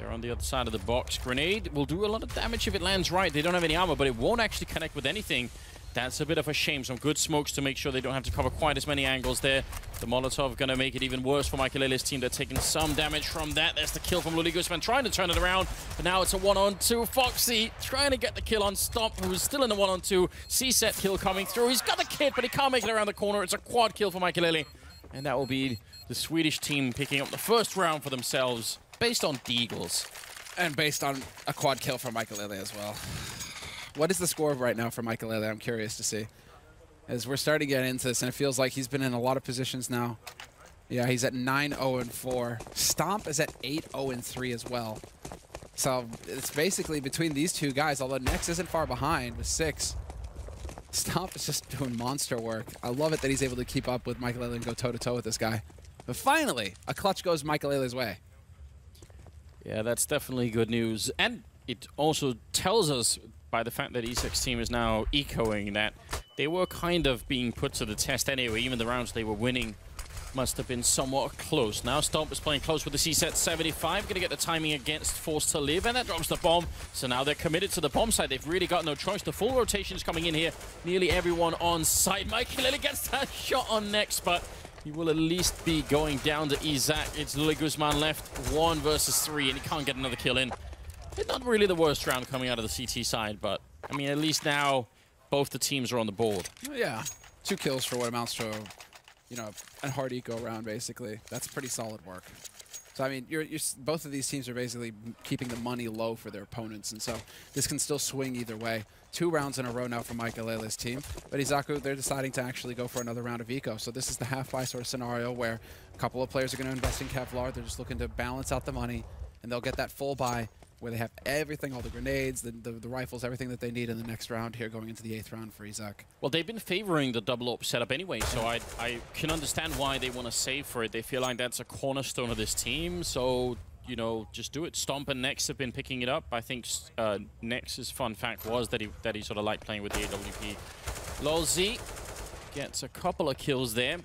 [SPEAKER 8] They're on the other side of the box. Grenade will do a lot of damage if it lands right. They don't have any armor, but it won't actually connect with anything. That's a bit of a shame. Some good smokes to make sure they don't have to cover quite as many angles there. The Molotov going to make it even worse for Michael's team. They're taking some damage from that. There's the kill from Luli Guzman, trying to turn it around. But now it's a 1-on-2. Foxy trying to get the kill on Stomp, who's still in the 1-on-2. C-set kill coming through. He's got the kit, but he can't make it around the corner. It's a quad kill for Michael. And that will be the Swedish team picking up the first round for themselves, based on Deagles.
[SPEAKER 11] And based on a quad kill from Michael as well. What is the score right now for Michael? I'm curious to see. As we're starting to get into this, and it feels like he's been in a lot of positions now. Yeah, he's at 9-0-4. Stomp is at 8-0-3 as well. So it's basically between these two guys, although Nex isn't far behind with 6. Stomp is just doing monster work. I love it that he's able to keep up with Michael and go toe-to-toe with this guy. But finally, a clutch goes Michael's way.
[SPEAKER 8] Yeah, that's definitely good news. And it also tells us, by the fact that Izak's team is now echoing, that they were kind of being put to the test anyway. Even the rounds they were winning must have been somewhat close. Now Stomp is playing close with the C-set 75. Going to get the timing against Forced to Live, and that drops the bomb. So now they're committed to the bomb side. They've really got no choice. The full rotation is coming in here. Nearly everyone on site. Michael gets that shot on Nex, but he will at least be going down to Izak. It's Luli Guzman left, 1 versus 3, and he can't get another kill in. It's not really the worst round coming out of the CT side, but, I mean, at least now both the teams are on the board.
[SPEAKER 11] Yeah, 2 kills for what amounts to, you know, a hard eco round, basically. That's pretty solid work. So, I mean, both of these teams are basically keeping the money low for their opponents, and so this can still swing either way. 2 rounds in a row now for Michael's team, but izakooo, they're deciding to actually go for another round of eco. So this is the half-buy sort of scenario where a couple of players are going to invest in Kevlar. They're just looking to balance out the money, and they'll get that full buy where they have everything, all the grenades, the rifles, everything that they need in the next round here going into the 8th round for Izak.
[SPEAKER 8] Well, they've been favoring the double up setup anyway, so I can understand why they want to save for it. They feel like that's a cornerstone of this team, so, you know, just do it. Stomp and Nex have been picking it up. I think Nex's fun fact was that he sort of liked playing with the AWP. Lulzy gets a couple of kills there.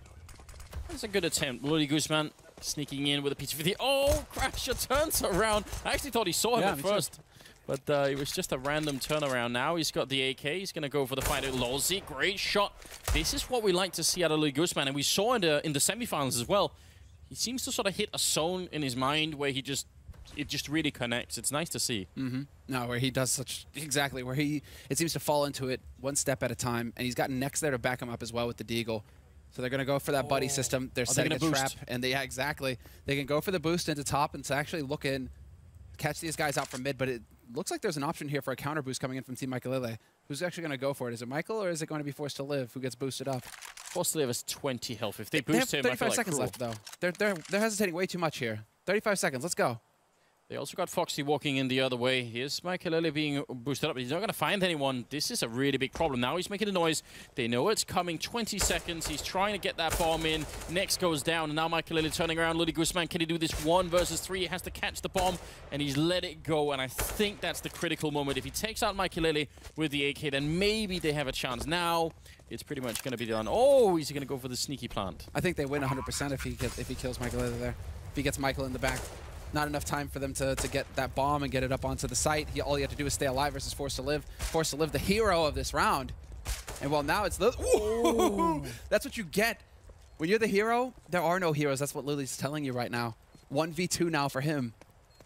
[SPEAKER 8] That's a good attempt. Luli Guzman sneaking in with a P250. Oh, Crasher turns around. I actually thought he saw him at first. But it was just a random turnaround. Now he's got the AK. He's going to go for the fight at Lolzy. Great shot. This is what we like to see out of Louis Guzman. And we saw in the semifinals as well. He seems to sort of hit a zone in his mind where it just really connects. It's nice to see.
[SPEAKER 11] No, where he does exactly, where it seems to fall into it one step at a time. And he's got Nex there to back him up as well with the Deagle. So they're going to go for that buddy system. They're setting a trap. And yeah, exactly. They can go for the boost into top and to actually look in, catch these guys out from mid. But it looks like there's an option here for a counter boost coming in from Team Michaelele. Who's actually going to go for it? Is it Michael or is it going to be Forced to Live who gets boosted up?
[SPEAKER 8] Forced to Live has 20 health. If they boost him, I feel
[SPEAKER 11] 35
[SPEAKER 8] like
[SPEAKER 11] seconds
[SPEAKER 8] cruel.
[SPEAKER 11] left, though. They're hesitating way too much here. 35 seconds. Let's go.
[SPEAKER 8] They also got Foxy walking in the other way. Here's Michaelele being boosted up, but he's not going to find anyone. This is a really big problem. Now he's making a noise. They know it's coming. 20 seconds. He's trying to get that bomb in. Next goes down, and now Michaelele turning around. Louis Guzman, can he do this 1 versus 3? He has to catch the bomb, and he's let it go, and I think that's the critical moment. If he takes out Michaelele with the AK, then maybe they have a chance. Now, it's pretty much going to be done. Oh, he's going to go for the sneaky plant.
[SPEAKER 11] I think they win 100% if he kills Michaelele there. If he gets Michael in the back. Not enough time for them to get that bomb and get it up onto the site. All you have to do is stay alive versus Forced to Live. Forced to Live, the hero of this round. And well, now it's the... Ooh, that's what you get. When you're the hero, there are no heroes. That's what Lily's telling you right now. 1v2 now for him.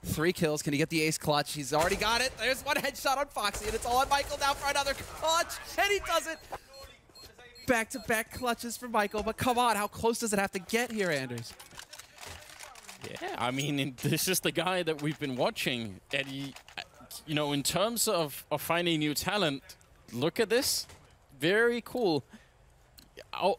[SPEAKER 11] 3 kills. Can he get the ace clutch? He's already got it. There's one headshot on Foxy, and it's all on Michael now for another clutch. And he does it. Back-to-back clutches for Michael. But come on, how close does it have to get here, Anders?
[SPEAKER 8] Yeah, I mean, this is the guy that we've been watching. And he, you know, in terms of finding new talent, look at this. Very cool.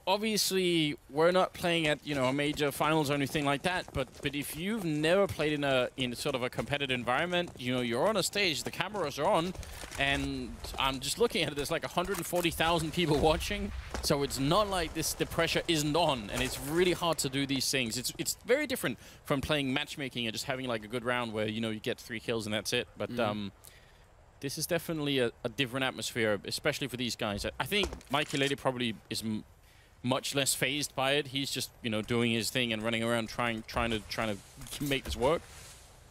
[SPEAKER 8] Obviously, we're not playing at, you know, a major finals or anything like that, but if you've never played in sort of a competitive environment, you know, you're on a stage, the cameras are on, and I'm just looking at it, there's like 140,000 people watching, so it's not like the pressure isn't on, and it's really hard to do these things. It's very different from playing matchmaking and just having like a good round where, you know, you get 3 kills and that's it, but this is definitely a different atmosphere, especially for these guys. I think Michaelele probably is much less phased by it. He's just, you know, doing his thing and running around trying to make this work.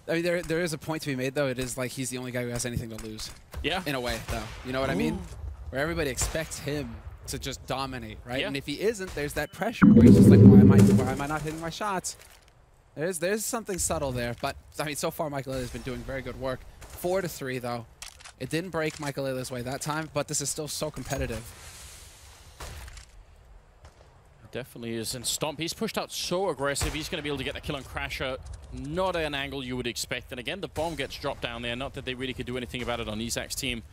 [SPEAKER 11] I mean, there is a point to be made, though. It is like he's the only guy who has anything to lose.
[SPEAKER 8] Yeah.
[SPEAKER 11] In a way, though. You know what I mean? Where everybody expects him to just dominate, right?
[SPEAKER 8] Yeah.
[SPEAKER 11] And if he isn't, there's that pressure where he's just like, why am I not hitting my shots? There's something subtle there. But, I mean, so far, Michaelele has been doing very good work. 4-3, though. It didn't break Michaelele's way that time, but this is still so competitive.
[SPEAKER 8] Definitely is. And Stomp, he's pushed out so aggressive. He's going to be able to get the kill on Crasher. Not an angle you would expect. And again, the bomb gets dropped down there. Not that they really could do anything about it on Izak's team.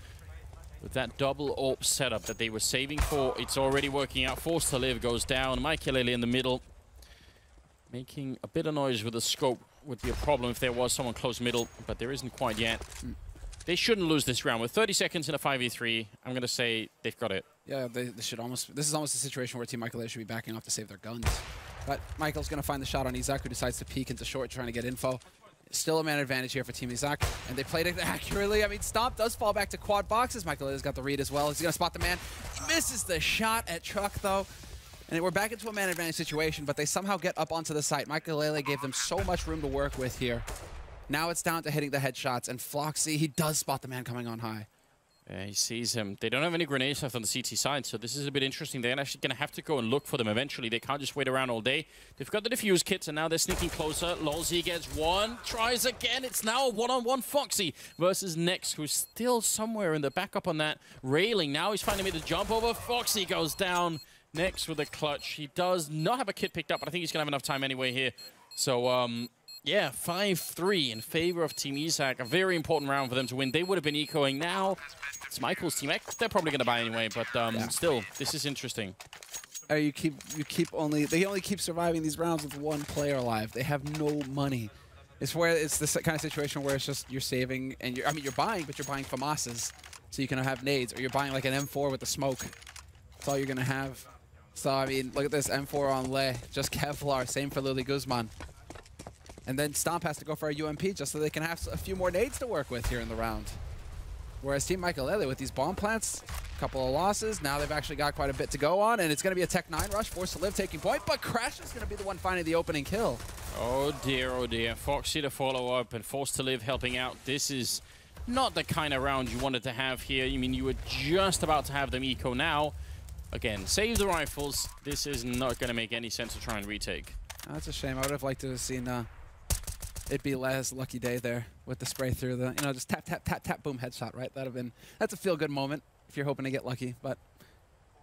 [SPEAKER 8] With that double AWP setup that they were saving for, it's already working out. Forced to Live goes down. Michaelele in the middle. Making a bit of noise with the scope would be a problem if there was someone close middle, but there isn't quite yet. They shouldn't lose this round. With 30 seconds in a 5v3, I'm going to say they've got it.
[SPEAKER 11] Yeah, they should almost... This is almost a situation where Team Michaelele should be backing off to save their guns. But Michael's going to find the shot on Izak, who decides to peek into short, trying to get info. Still a man advantage here for Team Izak, and they played it accurately. I mean, Stomp does fall back to quad boxes. Michaelele's got the read as well. He's going to spot the man. He misses the shot at Truck, though. And we're back into a man advantage situation, but they somehow get up onto the site. Michaelele gave them so much room to work with here. Now it's down to hitting the headshots, and Floxy, he does spot the man coming on high.
[SPEAKER 8] Yeah, he sees him. They don't have any grenades left on the CT side, so this is a bit interesting. They're actually going to have to go and look for them eventually. They can't just wait around all day. They've got the defuse kits, and now they're sneaking closer. Lolzy gets one, tries again. It's now a one-on-one Foxy versus Nex, who's still somewhere in the backup on that railing. Now he's finally made the jump over. Foxy goes down. Nex with a clutch. He does not have a kit picked up, but I think he's going to have enough time anyway here. So, yeah, 5-3 in favor of Team Izak. A very important round for them to win. They would have been ecoing. Now it's Michael's team. They're probably going to buy anyway, but still, this is interesting.
[SPEAKER 11] They only keep surviving these rounds with one player alive. They have no money. It's this kind of situation where it's just you're saving and you're buying, but you're buying FAMASs so you can have nades, or you're buying like an M4 with the smoke. That's all you're gonna have. So I mean, look at this M4 on Le, just Kevlar. Same for Louis Guzman. And then Stomp has to go for a UMP just so they can have a few more nades to work with here in the round. Whereas Team Michaelele with these bomb plants, a couple of losses. Now they've actually got quite a bit to go on, and it's going to be a Tech 9 rush. Forced to Live taking point, but Crash is going to be the one finding the opening kill.
[SPEAKER 8] Oh dear, oh dear. Foxy to follow up and Forced to Live helping out. This is not the kind of round you wanted to have here. I mean, you were just about to have them eco now. Again, save the rifles. This is not going to make any sense to try and retake.
[SPEAKER 11] Oh, that's a shame. I would have liked to have seen it be last lucky day there with the spray through the, you know, just tap, tap, tap, tap, boom, headshot, right? That'd have been, that's a feel-good moment if you're hoping to get lucky, but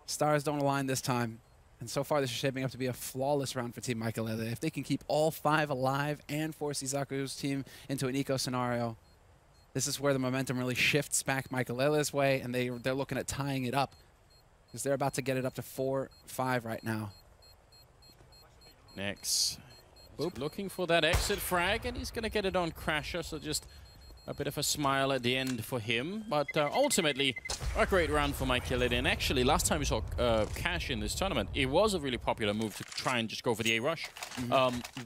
[SPEAKER 11] stars don't align this time. And so far, this is shaping up to be a flawless round for Team Michaelele. If they can keep all 5 alive and force izakoo's team into an eco scenario, this is where the momentum really shifts back Michaelele's way, and they're looking at tying it up because they're about to get it up to 4-5 right now.
[SPEAKER 8] Next, looking for that exit frag, and he's going to get it on Crasher, so just a bit of a smile at the end for him. But ultimately, a great round for Michaelele. And actually, last time we saw Cash in this tournament, it was a really popular move to try and just go for the A-Rush.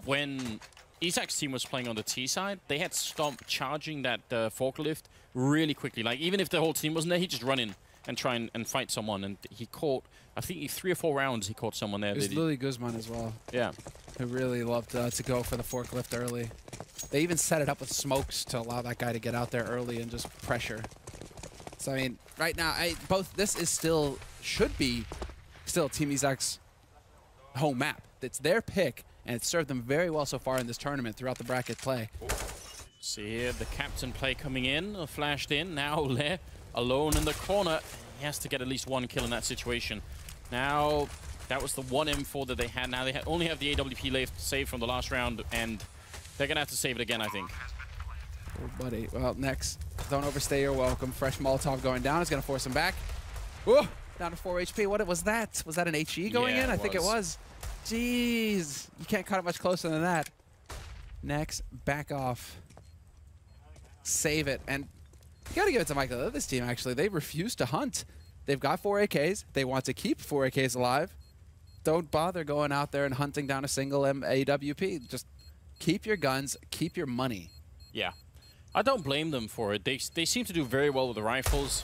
[SPEAKER 8] When Isaac's team was playing on the T side, they had stopped charging that forklift really quickly. Like, even if the whole team wasn't there, he'd just run in and try and fight someone. And he caught, I think 3 or 4 rounds he caught someone there.
[SPEAKER 11] There's Lily Guzman as well.
[SPEAKER 8] Yeah.
[SPEAKER 11] Who really loved to go for the forklift early. They even set it up with smokes to allow that guy to get out there early and just pressure. So, I mean, right now, this is still, should be still Team Isaac's home map. It's their pick, and it's served them very well so far in this tournament throughout the bracket play.
[SPEAKER 8] See here, the captain play coming in, flashed in. Now Le alone in the corner. He has to get at least 1 kill in that situation. Now, that was the 1 M4 that they had. Now they only have the AWP left saved from the last round, and they're going to have to save it again, I think.
[SPEAKER 11] Oh, buddy. Well, next, don't overstay your welcome. Fresh Molotov going down is going to force him back. Whoa, down to 4 HP. What was that? Was that an HE going in? I think it was. Jeez. You can't cut it much closer than that. Next, back off. Save it. And you got to give it to Michael. This team, actually, they refuse to hunt. They've got 4 AKs. They want to keep 4 AKs alive. Don't bother going out there and hunting down a single AWP. Just keep your guns, keep your money.
[SPEAKER 8] Yeah. I don't blame them for it. They seem to do very well with the rifles,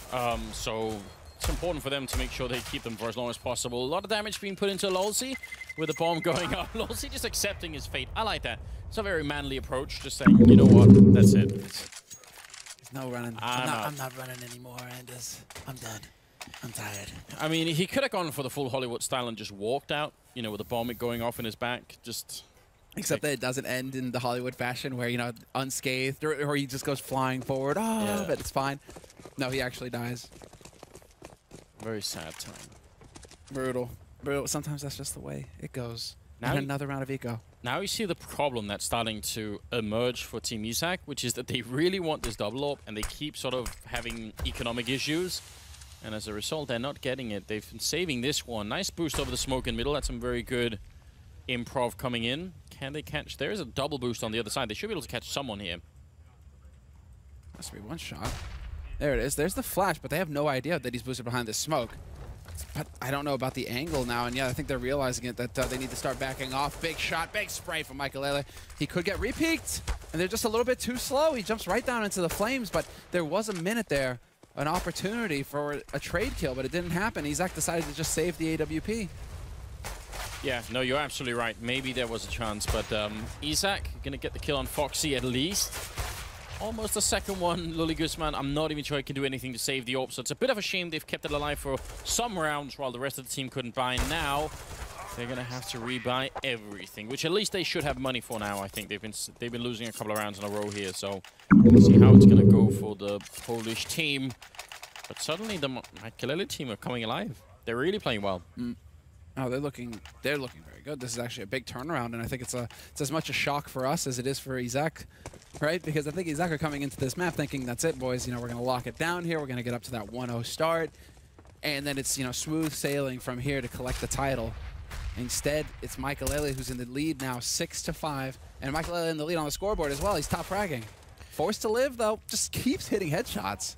[SPEAKER 8] so it's important for them to make sure they keep them for as long as possible. A lot of damage being put into Lolsey with the bomb going up. Lolsey just accepting his fate. I like that. It's a very manly approach, just saying, you know what, that's it.
[SPEAKER 11] There's no running. I'm not running anymore, Anders. I'm done. I'm tired.
[SPEAKER 8] I mean, he could have gone for the full Hollywood style and just walked out, you know, with the bomb going off in his back. Just...
[SPEAKER 11] Except that it doesn't end in the Hollywood fashion where, you know, unscathed, or he just goes flying forward. Oh, yeah. But it's fine. No, he actually dies.
[SPEAKER 8] Very sad time.
[SPEAKER 11] Brutal. Brutal. Sometimes that's just the way it goes.
[SPEAKER 8] Now
[SPEAKER 11] another round of eco.
[SPEAKER 8] Now you see the problem that's starting to emerge for Team Isaac, which is that they really want this double AWP, and they keep sort of having economic issues. And as a result, they're not getting it. They've been saving this one. Nice boost over the smoke in middle. That's some very good improv coming in. Can they catch? There is a double boost on the other side. They should be able to catch someone here.
[SPEAKER 11] Must be 1 shot. There it is. There's the flash, but they have no idea that he's boosted behind this smoke. But I don't know about the angle now, and yeah, I think they're realizing it, that they need to start backing off. Big shot, big spray from Michaelele. He could get repeaked, and they're just a little bit too slow. He jumps right down into the flames, but there was a minute there, an opportunity for a trade kill, but it didn't happen. Isaac decided to just save the AWP.
[SPEAKER 8] Yeah, no, you're absolutely right. Maybe there was a chance, but Isaac going to get the kill on Foxy at least. Almost a second one, Lily Guzman. I'm not even sure he can do anything to save the AWP, so it's a bit of a shame they've kept it alive for some rounds while the rest of the team couldn't buy. Now, they're going to have to rebuy everything, which at least they should have money for now, I think. They've been losing a couple of rounds in a row here, so we'll see how it's going to go for the Polish team. But suddenly the Michaelele team are coming alive. They're really playing well.
[SPEAKER 11] Oh, they're looking very good. This is actually a big turnaround, and I think it's as much a shock for us as it is for Isaac, right? Because I think Isaac are coming into this map thinking, that's it, boys. You know, we're going to lock it down here. We're going to get up to that 1-0 start, and then it's, you know, smooth sailing from here to collect the title. Instead, it's Michaelele who's in the lead now, 6-5, and Michaelele in the lead on the scoreboard as well. He's top fragging. Forced to live, though, just keeps hitting headshots.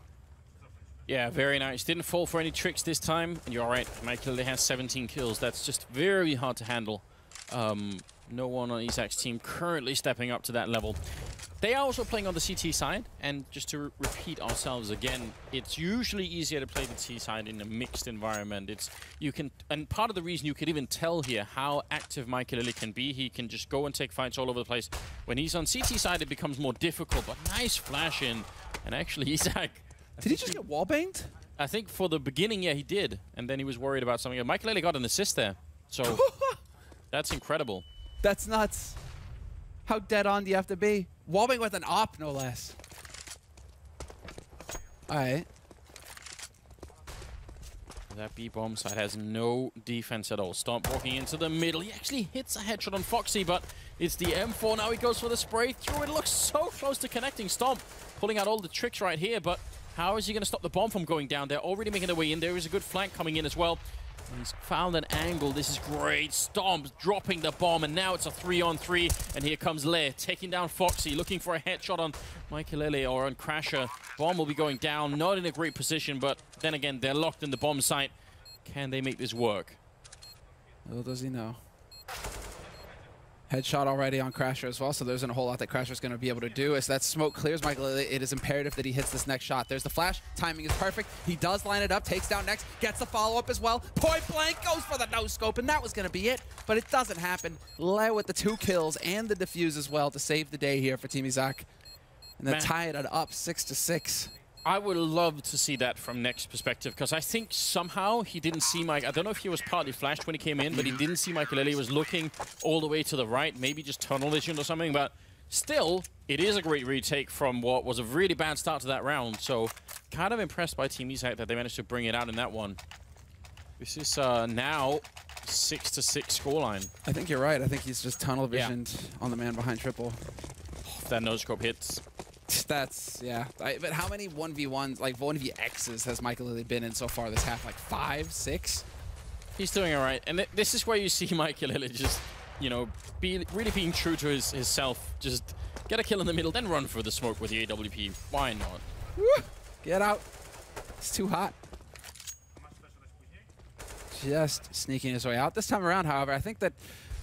[SPEAKER 8] Yeah, very nice. Didn't fall for any tricks this time. And you're right, Michaelele has 17 kills. That's just very hard to handle. No one on Isaac's team currently stepping up to that level. They are also playing on the CT side. And just to repeat ourselves again, it's usually easier to play the T side in a mixed environment. And part of the reason you could even tell here how active Michaelele can be, he can just go and take fights all over the place. When he's on CT side, it becomes more difficult. But nice flash in And actually, Isaac...
[SPEAKER 11] Did he just get wallbanged?
[SPEAKER 8] I think for the beginning, yeah, he did. And then he was worried about something. Michael got an assist there. So that's incredible.
[SPEAKER 11] That's nuts. How dead on do you have to be? Wallbang with an op, no less. All right.
[SPEAKER 8] That B-bomb side has no defense at all. Stomp walking into the middle. He actually hits a headshot on Foxy, but it's the M4. Now he goes for the spray through. It looks so close to connecting. Stomp pulling out all the tricks right here, but how is he going to stop the bomb from going down? They're already making their way in. There is a good flank coming in as well. He's found an angle. This is great. Stomp dropping the bomb, and now it's a 3-on-3. And here comes Le taking down Foxy, looking for a headshot on Michaelele or on Crasher. Bomb will be going down. Not in a great position, but then again, they're locked in the bomb site. Can they make this work?
[SPEAKER 11] Little does he know. Headshot already on Crasher as well, so there isn't a whole lot that Crasher's going to be able to do. As that smoke clears, Michaelele, it is imperative that he hits this next shot. There's the flash. Timing is perfect. He does line it up, takes down next, gets the follow-up as well. Point blank, goes for the no-scope, and that was going to be it. But it doesn't happen. Le with the 2 kills and the defuse as well to save the day here for Team Izak. And then tie it up 6-6.
[SPEAKER 8] I would love to see that from Next perspective, because I think somehow he didn't see Mike. I don't know if he was partly flashed when he came in, but he didn't see Michaelele. He was looking all the way to the right, maybe just tunnel vision or something. But still, it is a great retake from what was a really bad start to that round. So kind of impressed by Team Izak that they managed to bring it out in that one. This is now 6-6 scoreline.
[SPEAKER 11] I think you're right. I think he's just tunnel visioned on the man behind triple.
[SPEAKER 8] If that no-scope hits.
[SPEAKER 11] That's, yeah. But how many 1v1s, like 1vx's has Michaelele been in so far this half? Like 5, 6?
[SPEAKER 8] He's doing all right. And this is where you see Michaelele just, you know, really being true to his self. Just get a kill in the middle, then run for the smoke with the AWP. Why not?
[SPEAKER 11] Woo! Get out. It's too hot. Just sneaking his way out. This time around, however, I think that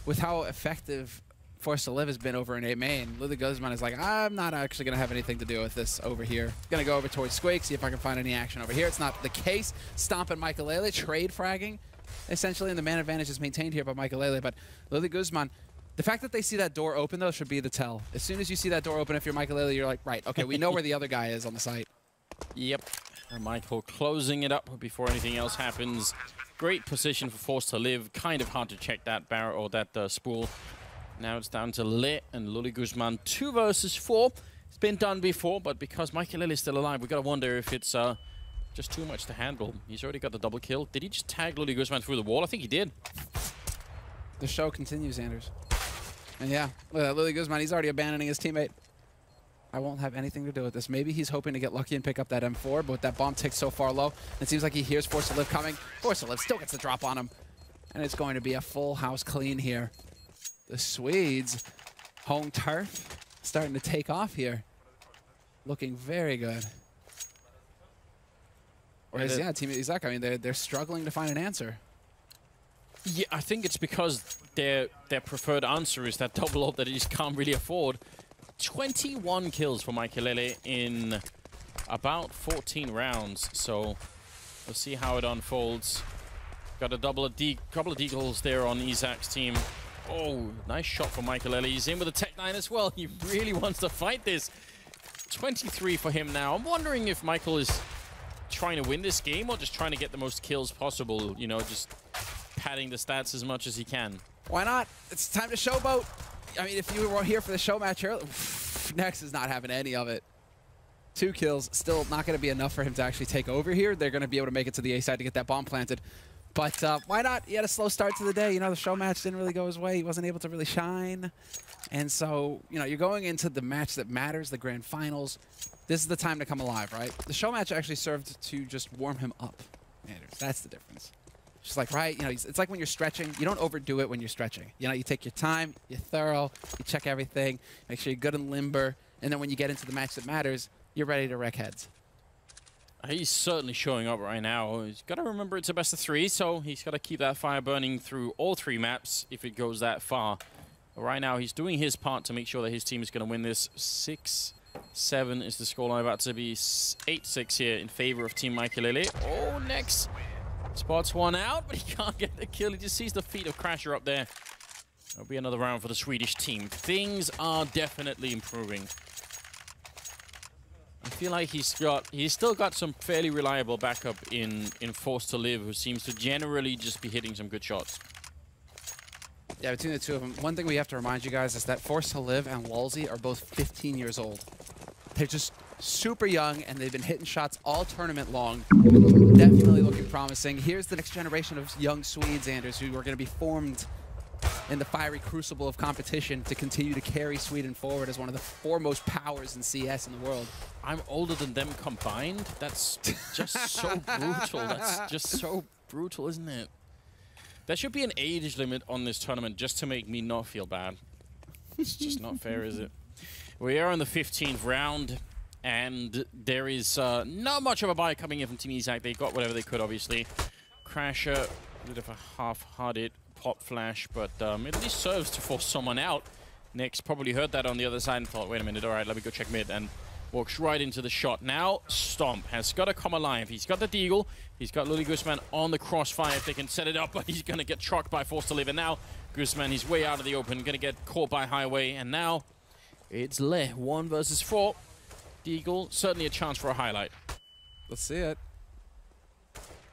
[SPEAKER 11] with how effective Force to Live has been over in A main, Lily Guzman is like, I'm not actually going to have anything to do with this over here. Going to go over towards Squake, see if I can find any action over here. It's not the case. Stomping Michaelele, trade fragging, essentially, and the man advantage is maintained here by Michaelele. But Lily Guzman, the fact that they see that door open, though, should be the tell. As soon as you see that door open, if you're Michaelele, you're like, right, okay, we know where the other guy is on the site.
[SPEAKER 8] Yep. And Michael closing it up before anything else happens. Great position for Force to Live. Kind of hard to check that barrel or that spool. Now it's down to Le and Luli Guzman. 2 versus 4. It's been done before, but because Michaelele is still alive, we've got to wonder if it's just too much to handle. He's already got the double kill. Did he just tag Luli Guzman through the wall? I think he did.
[SPEAKER 11] The show continues, Anders. And yeah, Lily Guzman, he's already abandoning his teammate. I won't have anything to do with this. Maybe he's hoping to get lucky and pick up that M4, but with that bomb ticked so far low, it seems like he hears Force to Live coming. Force to Live still gets the drop on him. And it's going to be a full house clean here. The Swedes, home turf, starting to take off here. Looking very good. Whereas, yeah, Team Izak, I mean, they're struggling to find an answer.
[SPEAKER 8] Yeah, I think it's because their preferred answer is that double ult that they just can't really afford. 21 kills for Michaelele in about 14 rounds. So we'll see how it unfolds. Got a couple of deagles there on Izak's team. Oh, nice shot from Michaelele. He's in with a Tech 9 as well. He really wants to fight this. 23 for him now. I'm wondering if Michael is trying to win this game or just trying to get the most kills possible. You know, just padding the stats as much as he can.
[SPEAKER 11] Why not? It's time to showboat. I mean, if you were here for the show match earlier, Nex is not having any of it. 2 kills, still not going to be enough for him to actually take over here. They're going to be able to make it to the A side to get that bomb planted. But why not? He had a slow start to the day. You know, the show match didn't really go his way. He wasn't able to really shine. And so, you know, you're going into the match that matters, the grand finals. This is the time to come alive, right? The show match actually served to just warm him up. That's the difference. Just like, right, you know, it's like when you're stretching. You don't overdo it when you're stretching. You know, you take your time, you're thorough, you check everything, make sure you're good and limber. And then when you get into the match that matters, you're ready to wreck heads.
[SPEAKER 8] He's certainly showing up right now. He's got to remember it's a best of 3, so he's got to keep that fire burning through all 3 maps if it goes that far. But right now, he's doing his part to make sure that his team is going to win this. 6-7 is the scoreline, about to be 8-6 here in favor of Team Michaelele. Oh, Nex spots one out, but he can't get the kill. He just sees the feet of Crasher up there. That'll be another round for the Swedish team. Things are definitely improving. feel like he's still got some fairly reliable backup in Forced to Live, who seems to generally just be hitting some good shots.
[SPEAKER 11] Yeah, between the two of them, one thing we have to remind you guys is that Forced to Live and Lulzy are both 15 years old. They're just super young, and they've been hitting shots all tournament long. Definitely looking promising. Here's the next generation of young Swedes, Anders, who are going to be formed in the fiery crucible of competition to continue to carry Sweden forward as one of the foremost powers in CS in the world.
[SPEAKER 8] I'm older than them combined? That's just so brutal. That's just so brutal, isn't it? There should be an age limit on this tournament just to make me not feel bad. It's just not fair, is it? We are in the 15th round, and there is not much of a buy coming in from Team Izak. They got whatever they could, obviously. Crasher, a bit of a half-hearted pop flash, but it at least serves to force someone out. Next probably heard that on the other side and thought, wait a minute, all right, let me go check mid, and walks right into the shot. Now, Stomp has got to come alive. He's got the Deagle. He's got Lily Guzman on the crossfire if they can set it up, but he's going to get trucked by Forced to Live. And now, Guzman, he's way out of the open, going to get caught by Highway. And now, it's Le, 1 versus 4. Deagle, certainly a chance for a highlight.
[SPEAKER 11] Let's see it.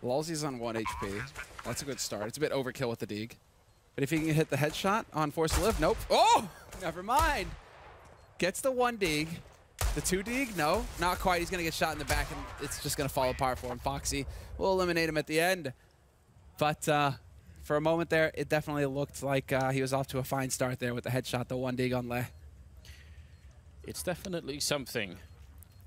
[SPEAKER 11] Lulzy's on 1 HP. That's a good start. It's a bit overkill with the Deag. But if he can hit the headshot on Forced to Live, nope. Oh, never mind. Gets the 1 Deag. The 2 Deag, no, not quite. He's going to get shot in the back, and it's just going to fall apart for him. Foxy will eliminate him at the end. But for a moment there, it definitely looked like he was off to a fine start there with the headshot, the 1 Deag on Le.
[SPEAKER 8] It's definitely something.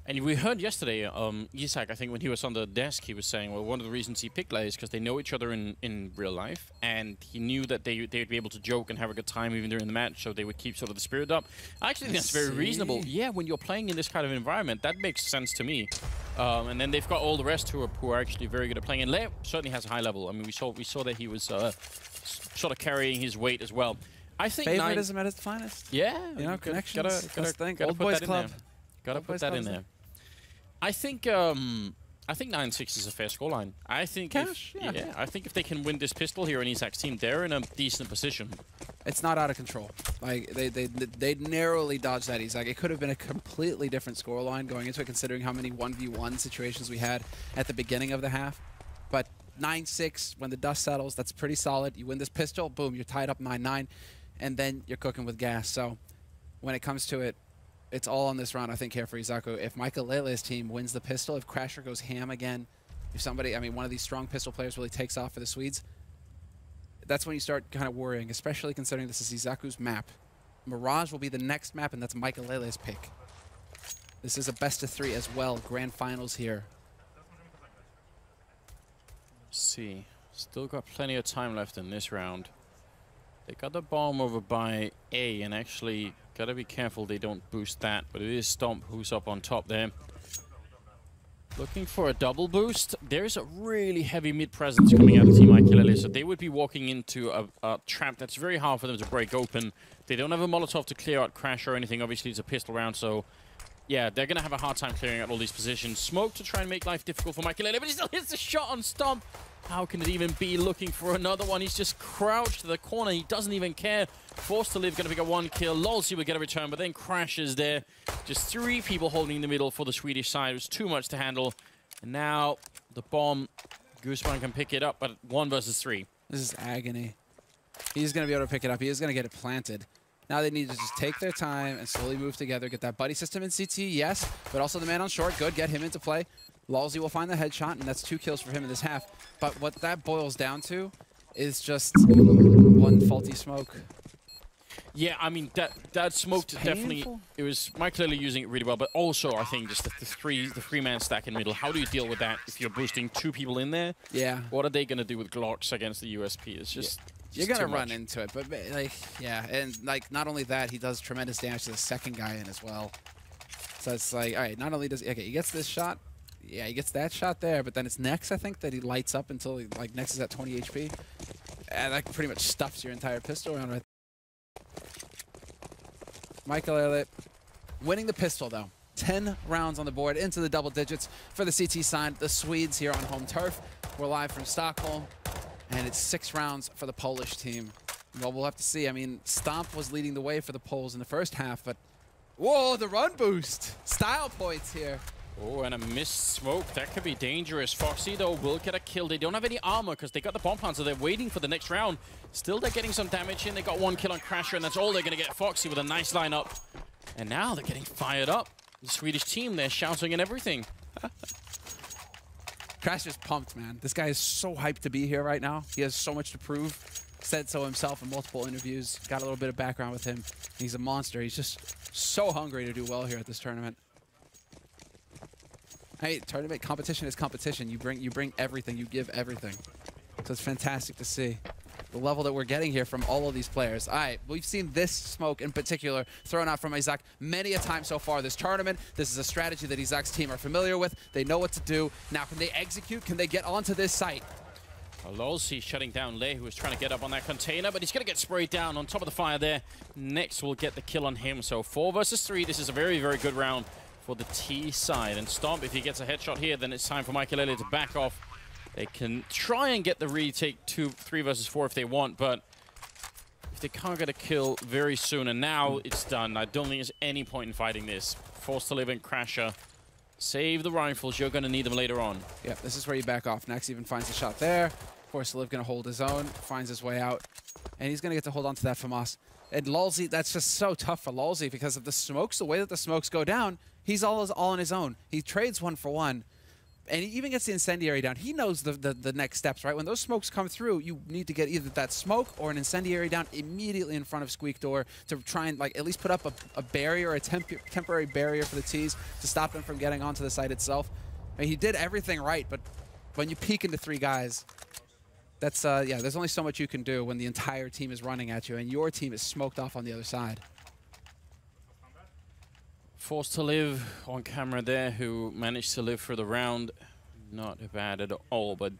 [SPEAKER 8] And we heard yesterday, Isak, I think when he was on the desk, he was saying, well, one of the reasons he picked Le is because they know each other in real life, and he knew that they'd be able to joke and have a good time even during the match, so they would keep sort of the spirit up. I actually think that's very reasonable. Yeah, when you're playing in this kind of environment, that makes sense to me. And then they've got all the rest who are actually very good at playing, and Le certainly has a high level. I mean, we saw that he was sort of carrying his weight as well. I think
[SPEAKER 11] favoritism at its finest.
[SPEAKER 8] Yeah,
[SPEAKER 11] you know, connections.
[SPEAKER 8] Gotta
[SPEAKER 11] Old Boys Club.
[SPEAKER 8] Gotta put that in there. I think 9-6 is a fair scoreline. I think I think if they can win this pistol here in Isak's team, they're in a decent position.
[SPEAKER 11] It's not out of control. Like they narrowly dodged that Isak. It could have been a completely different scoreline going into it, considering how many 1v1 situations we had at the beginning of the half. But 9-6, when the dust settles, that's pretty solid. You win this pistol, boom, you're tied up 9-9, and then you're cooking with gas. So when it comes to it, it's all on this round, I think, here for izakooo. If Michaelele's team wins the pistol, if Crasher goes ham again, if somebody, I mean, one of these strong pistol players really takes off for the Swedes, that's when you start kind of worrying, especially considering this is izakoo's map. Mirage will be the next map, and that's Michaelele's pick. This is a best-of-3 as well, grand finals here.
[SPEAKER 8] Let's see. Still got plenty of time left in this round. They got the bomb over by A, and actually gotta be careful they don't boost that, but it is Stomp who's up on top there. Looking for a double boost. There's a really heavy mid presence coming out of Team Michaelele, so they would be walking into a trap that's very hard for them to break open. They don't have a Molotov to clear out Crash or anything. Obviously, it's a pistol round, so yeah, they're gonna have a hard time clearing out all these positions. Smoke to try and make life difficult for Michaelele, but he still hits the shot on Stomp. How can it even be? Looking for another one. He's just crouched to the corner. He doesn't even care. Forced to Live, going to pick up 1 kill. Lulzy will get a return, but then crashes there. Just 3 people holding the middle for the Swedish side. It was too much to handle. And now the bomb. Guzman can pick it up, but 1 versus 3.
[SPEAKER 11] This is agony. He's going to be able to pick it up. He is going to get it planted. Now they need to just take their time and slowly move together. Get that buddy system in CT, yes, but also the man on short. Good, get him into play. Lulzy will find the headshot, and that's 2 kills for him in this half. But what that boils down to is just 1 faulty smoke.
[SPEAKER 8] Yeah, I mean, that smoke definitely, it was Michaelele using it really well, but also I think just the three-man stack in the middle. How do you deal with that if you're boosting 2 people in there?
[SPEAKER 11] Yeah.
[SPEAKER 8] What are they going to do with Glocks against the USP? It's just...
[SPEAKER 11] You're going to run into it, but like, yeah, and like not only that, he does tremendous damage to the second guy in as well. So it's like, all right, not only does, okay, he gets this shot, yeah, he gets that shot there, but then it's Nex, I think, that he lights up until he, like Nex is at 20 HP. And that pretty much stuffs your entire pistol round right there. Michaelele winning the pistol though. 10 rounds on the board into the double digits for the CT side. The Swedes here on home turf. We're live from Stockholm. And it's 6 rounds for the Polish team. Well, we'll have to see. I mean, Stomp was leading the way for the Poles in the first half, but whoa, the run boost. Style points here
[SPEAKER 8] Oh, and a missed smoke. That could be dangerous. Foxy, though, will get a kill. They don't have any armor because they got the bomb plant, so they're waiting for the next round. Still, they're getting some damage in. They got 1 kill on Crasher, and that's all they're going to get. Foxy with a nice lineup. And now they're getting fired up. The Swedish team, they're shouting and everything.
[SPEAKER 11] Crasher's pumped, man. This guy is so hyped to be here right now. He has so much to prove. Said so himself in multiple interviews. Got a little bit of background with him. He's a monster. He's just so hungry to do well here at this tournament. Hey, tournament competition is competition. You bring everything. You give everything. So it's fantastic to see the level that we're getting here from all of these players. All right, we've seen this smoke in particular thrown out from Izak many a time so far this tournament. This is a strategy that Izak's team are familiar with. They know what to do. Now, can they execute? Can they get onto this site?
[SPEAKER 8] Lolzy shutting down Lei, who was trying to get up on that container, but he's going to get sprayed down on top of the fire there. Next, we'll get the kill on him. So 4 versus 3. This is a very, very good round for the T side. And Stomp, if he gets a headshot here, then it's time for Michael to back off. They can try and get the retake 3 versus 4 if they want, but if they can't get a kill very soon, and now it's done. I don't think there's any point in fighting this. Forced to live in Crasher. Save the rifles. You're going to need them later on.
[SPEAKER 11] Yeah, this is where you back off. Next even finds a shot there. Forced to live going to hold his own. Finds his way out. And he's going to get to hold on to that FAMAS. And Lolzy, that's just so tough for Lolzy because of the smokes, the way that the smokes go down, he's all on his own. He trades 1 for 1. And he even gets the incendiary down. He knows the next steps, right? When those smokes come through, you need to get either that smoke or an incendiary down immediately in front of Squeak Door to try and like at least put up a barrier, a temporary barrier for the T's to stop them from getting onto the site itself. I mean, he did everything right, but when you peek into 3 guys, that's, yeah, there's only so much you can do when the entire team is running at you and your team is smoked off on the other side.
[SPEAKER 8] Forced to live on camera there, who managed to live through the round. Not bad at all, but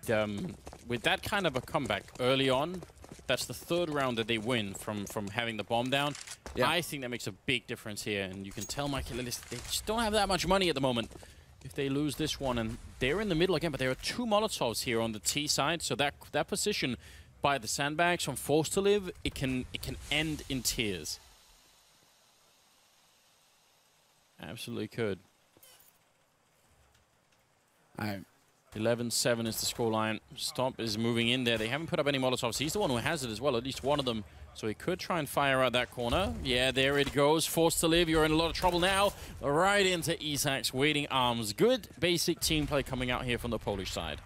[SPEAKER 8] with that kind of a comeback early on, that's the 3rd round that they win from having the bomb down. Yeah. I think that makes a big difference here, and you can tell Michael Ellis, they just don't have that much money at the moment. If they lose this one, and they're in the middle again, but there are 2 Molotovs here on the T side, so that position by the sandbags from Forced to live, it can end in tears. Absolutely could.
[SPEAKER 11] All right.
[SPEAKER 8] 11-7 is the scoreline. Stomp is moving in there. They haven't put up any Molotovs. He's the one who has it as well, at least one of them. So he could try and fire out that corner. Yeah, there it goes. Forced to live. You're in a lot of trouble now. Right into Isak's waiting arms. Good basic team play coming out here from the Polish side.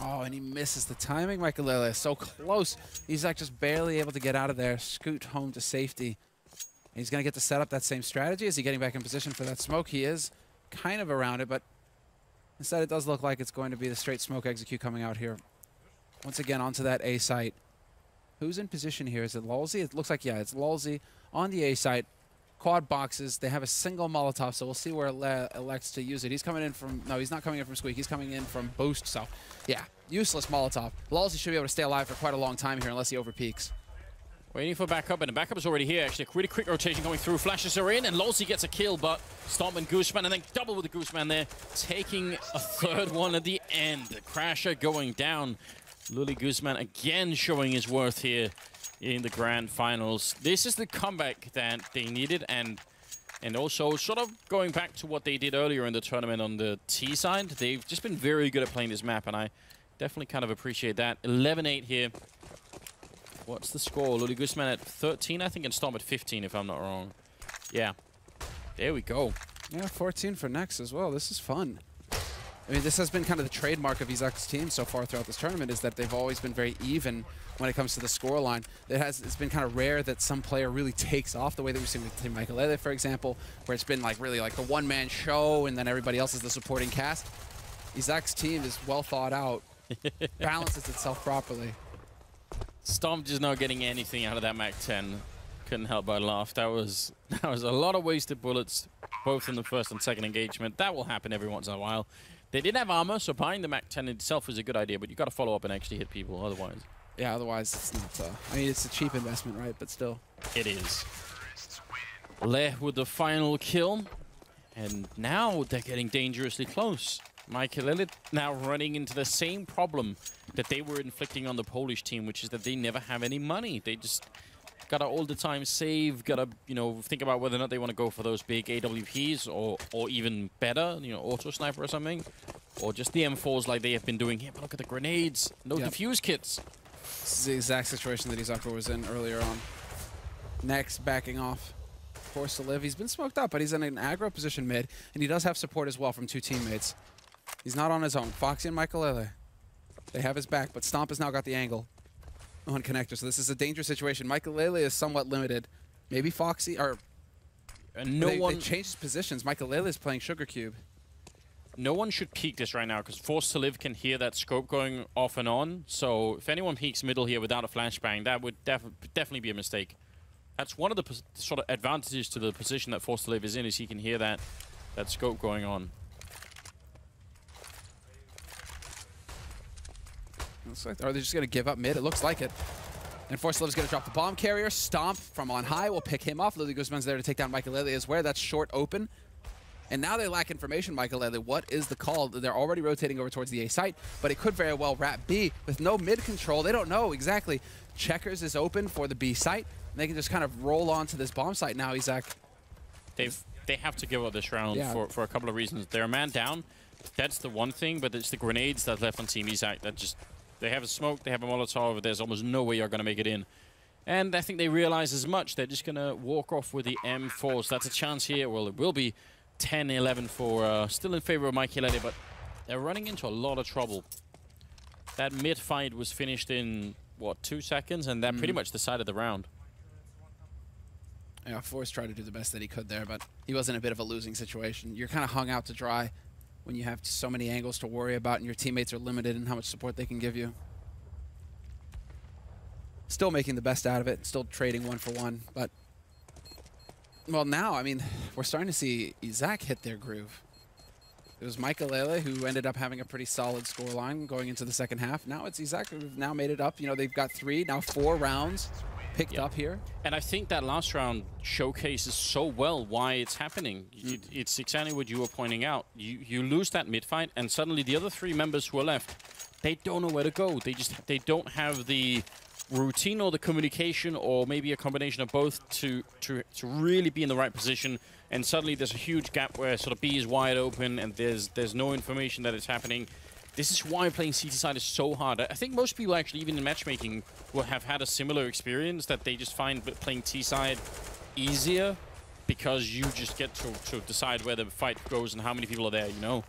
[SPEAKER 11] Oh, and he misses the timing, Michael Ellis. So close. Isak just barely able to get out of there. Scoot home to safety. He's going to get to set up that same strategy. Is he getting back in position for that smoke? He is kind of around it, but instead it does look like it's going to be the straight smoke execute coming out here. Once again, onto that A site. Who's in position here? Is it Lolzy? It looks like, yeah, it's Lolzy on the A site. Quad boxes. They have a single Molotov, so we'll see where elects to use it. He's coming in from, no, he's not coming in from Squeak. He's coming in from Boost, so yeah, useless Molotov. Lolzy should be able to stay alive for quite a long time here unless he overpeaks.
[SPEAKER 8] Waiting for backup, and the backup is already here. Actually, a really quick rotation going through. Flashes are in, and Lolzy gets a kill, but Stomp and Gooseman, and then double with the Gooseman there, taking a 3rd one at the end. The Crasher going down. Luli Gooseman again showing his worth here in the grand finals. This is the comeback that they needed, and also sort of going back to what they did earlier in the tournament on the T side. They've just been very good at playing this map, and I definitely kind of appreciate that. 11-8 here. What's the score? Luli Guzman at 13, I think, and Stomp at 15, if I'm not wrong. Yeah. There we go.
[SPEAKER 11] Yeah, 14 for next as well. This is fun. I mean, this has been kind of the trademark of Izak's team so far throughout this tournament, is that they've always been very even when it comes to the scoreline. It's been kind of rare that some player really takes off the way that we've seen with Team Michael Lele, for example, where it's been like really like the one-man show and then everybody else is the supporting cast. Izak's team is well thought out, balances itself properly.
[SPEAKER 8] Stomp just not getting anything out of that MAC-10. Couldn't help but laugh. That was a lot of wasted bullets, both in the first and second engagement. That will happen every once in a while. They did have armor, so buying the MAC-10 itself was a good idea, but you got to follow up and actually hit people otherwise.
[SPEAKER 11] Yeah, otherwise it's not. I mean, it's a cheap investment, right? But still.
[SPEAKER 8] It is. Leh with the final kill, and now they're getting dangerously close. Michael Elliott now running into the same problem that they were inflicting on the Polish team, which is that they never have any money. Gotta all the time save, gotta, you know, think about whether or not they want to go for those big AWPs or even better, you know, auto sniper or something. Or just the M4s like they have been doing here. But look at the grenades, no defuse kits.
[SPEAKER 11] This is the exact situation that izakooo was in earlier on. Next, backing off. Forced to live. He's been smoked up, but he's in an aggro position mid, and he does have support as well from 2 teammates. He's not on his own. Foxy and Michael, they have his back, but Stomp has now got the angle on connector, so this is a dangerous situation. Michael is somewhat limited. Maybe Foxy, or they changed positions. Michael is playing Sugar Cube.
[SPEAKER 8] No one should peek this right now, because Forced to Live can hear that scope going off and on. So if anyone peeks middle here without a flashbang, that would definitely be a mistake. That's one of the sort of advantages to the position that Forced to Live is in, is he can hear that scope going on.
[SPEAKER 11] Looks like, are they just going to give up mid? It looks like it. And Forced to Live is going to drop the bomb carrier. Stomp from on high will pick him off. Lily Guzman's there to take down Michael as where that's short open. And now they lack information, Michael. What is the call? They're already rotating over towards the A site, but it could very well wrap B with no mid control. They don't know exactly. Checkers is open for the B site. And they can just kind of roll onto this bomb site now, Isaac.
[SPEAKER 8] They have to give up this round for a couple of reasons. They're a man down. That's the one thing, but it's the grenades that's left on Team Isaac that just... They have a smoke, they have a Molotov, there's almost no way you're going to make it in. And I think they realize as much. They're just going to walk off with the M4s. That's a chance here. Well, it will be 10-11 for... still in favor of Mikey Lele, but they're running into a lot of trouble. That mid fight was finished in, what, 2 seconds? And that pretty much decided the round.
[SPEAKER 11] Yeah, Force tried to do the best that he could there, but he was in a bit of a losing situation. You're kind of hung out to dry when you have so many angles to worry about and your teammates are limited in how much support they can give you. Still making the best out of it, still trading 1 for 1, but... Well, now, I mean, we're starting to see Isaac hit their groove. It was Michael who ended up having a pretty solid scoreline going into the second half. Now it's Isaac who've now made it up. You know, they've got 3, now 4 rounds picked up here.
[SPEAKER 8] And I think that last round showcases so well why it's happening. It's exactly what you were pointing out. You lose that mid fight, and suddenly the other 3 members who are left, they don't know where to go. They don't have the routine or the communication, or maybe a combination of both to really be in the right position. And suddenly there's a huge gap where sort of B is wide open, and there's no information that it's happening. This is why playing CT side is so hard. I think most people actually, even in matchmaking, will have had a similar experience, that they just find playing T side easier because you just get to decide where the fight goes and how many people are there, you know.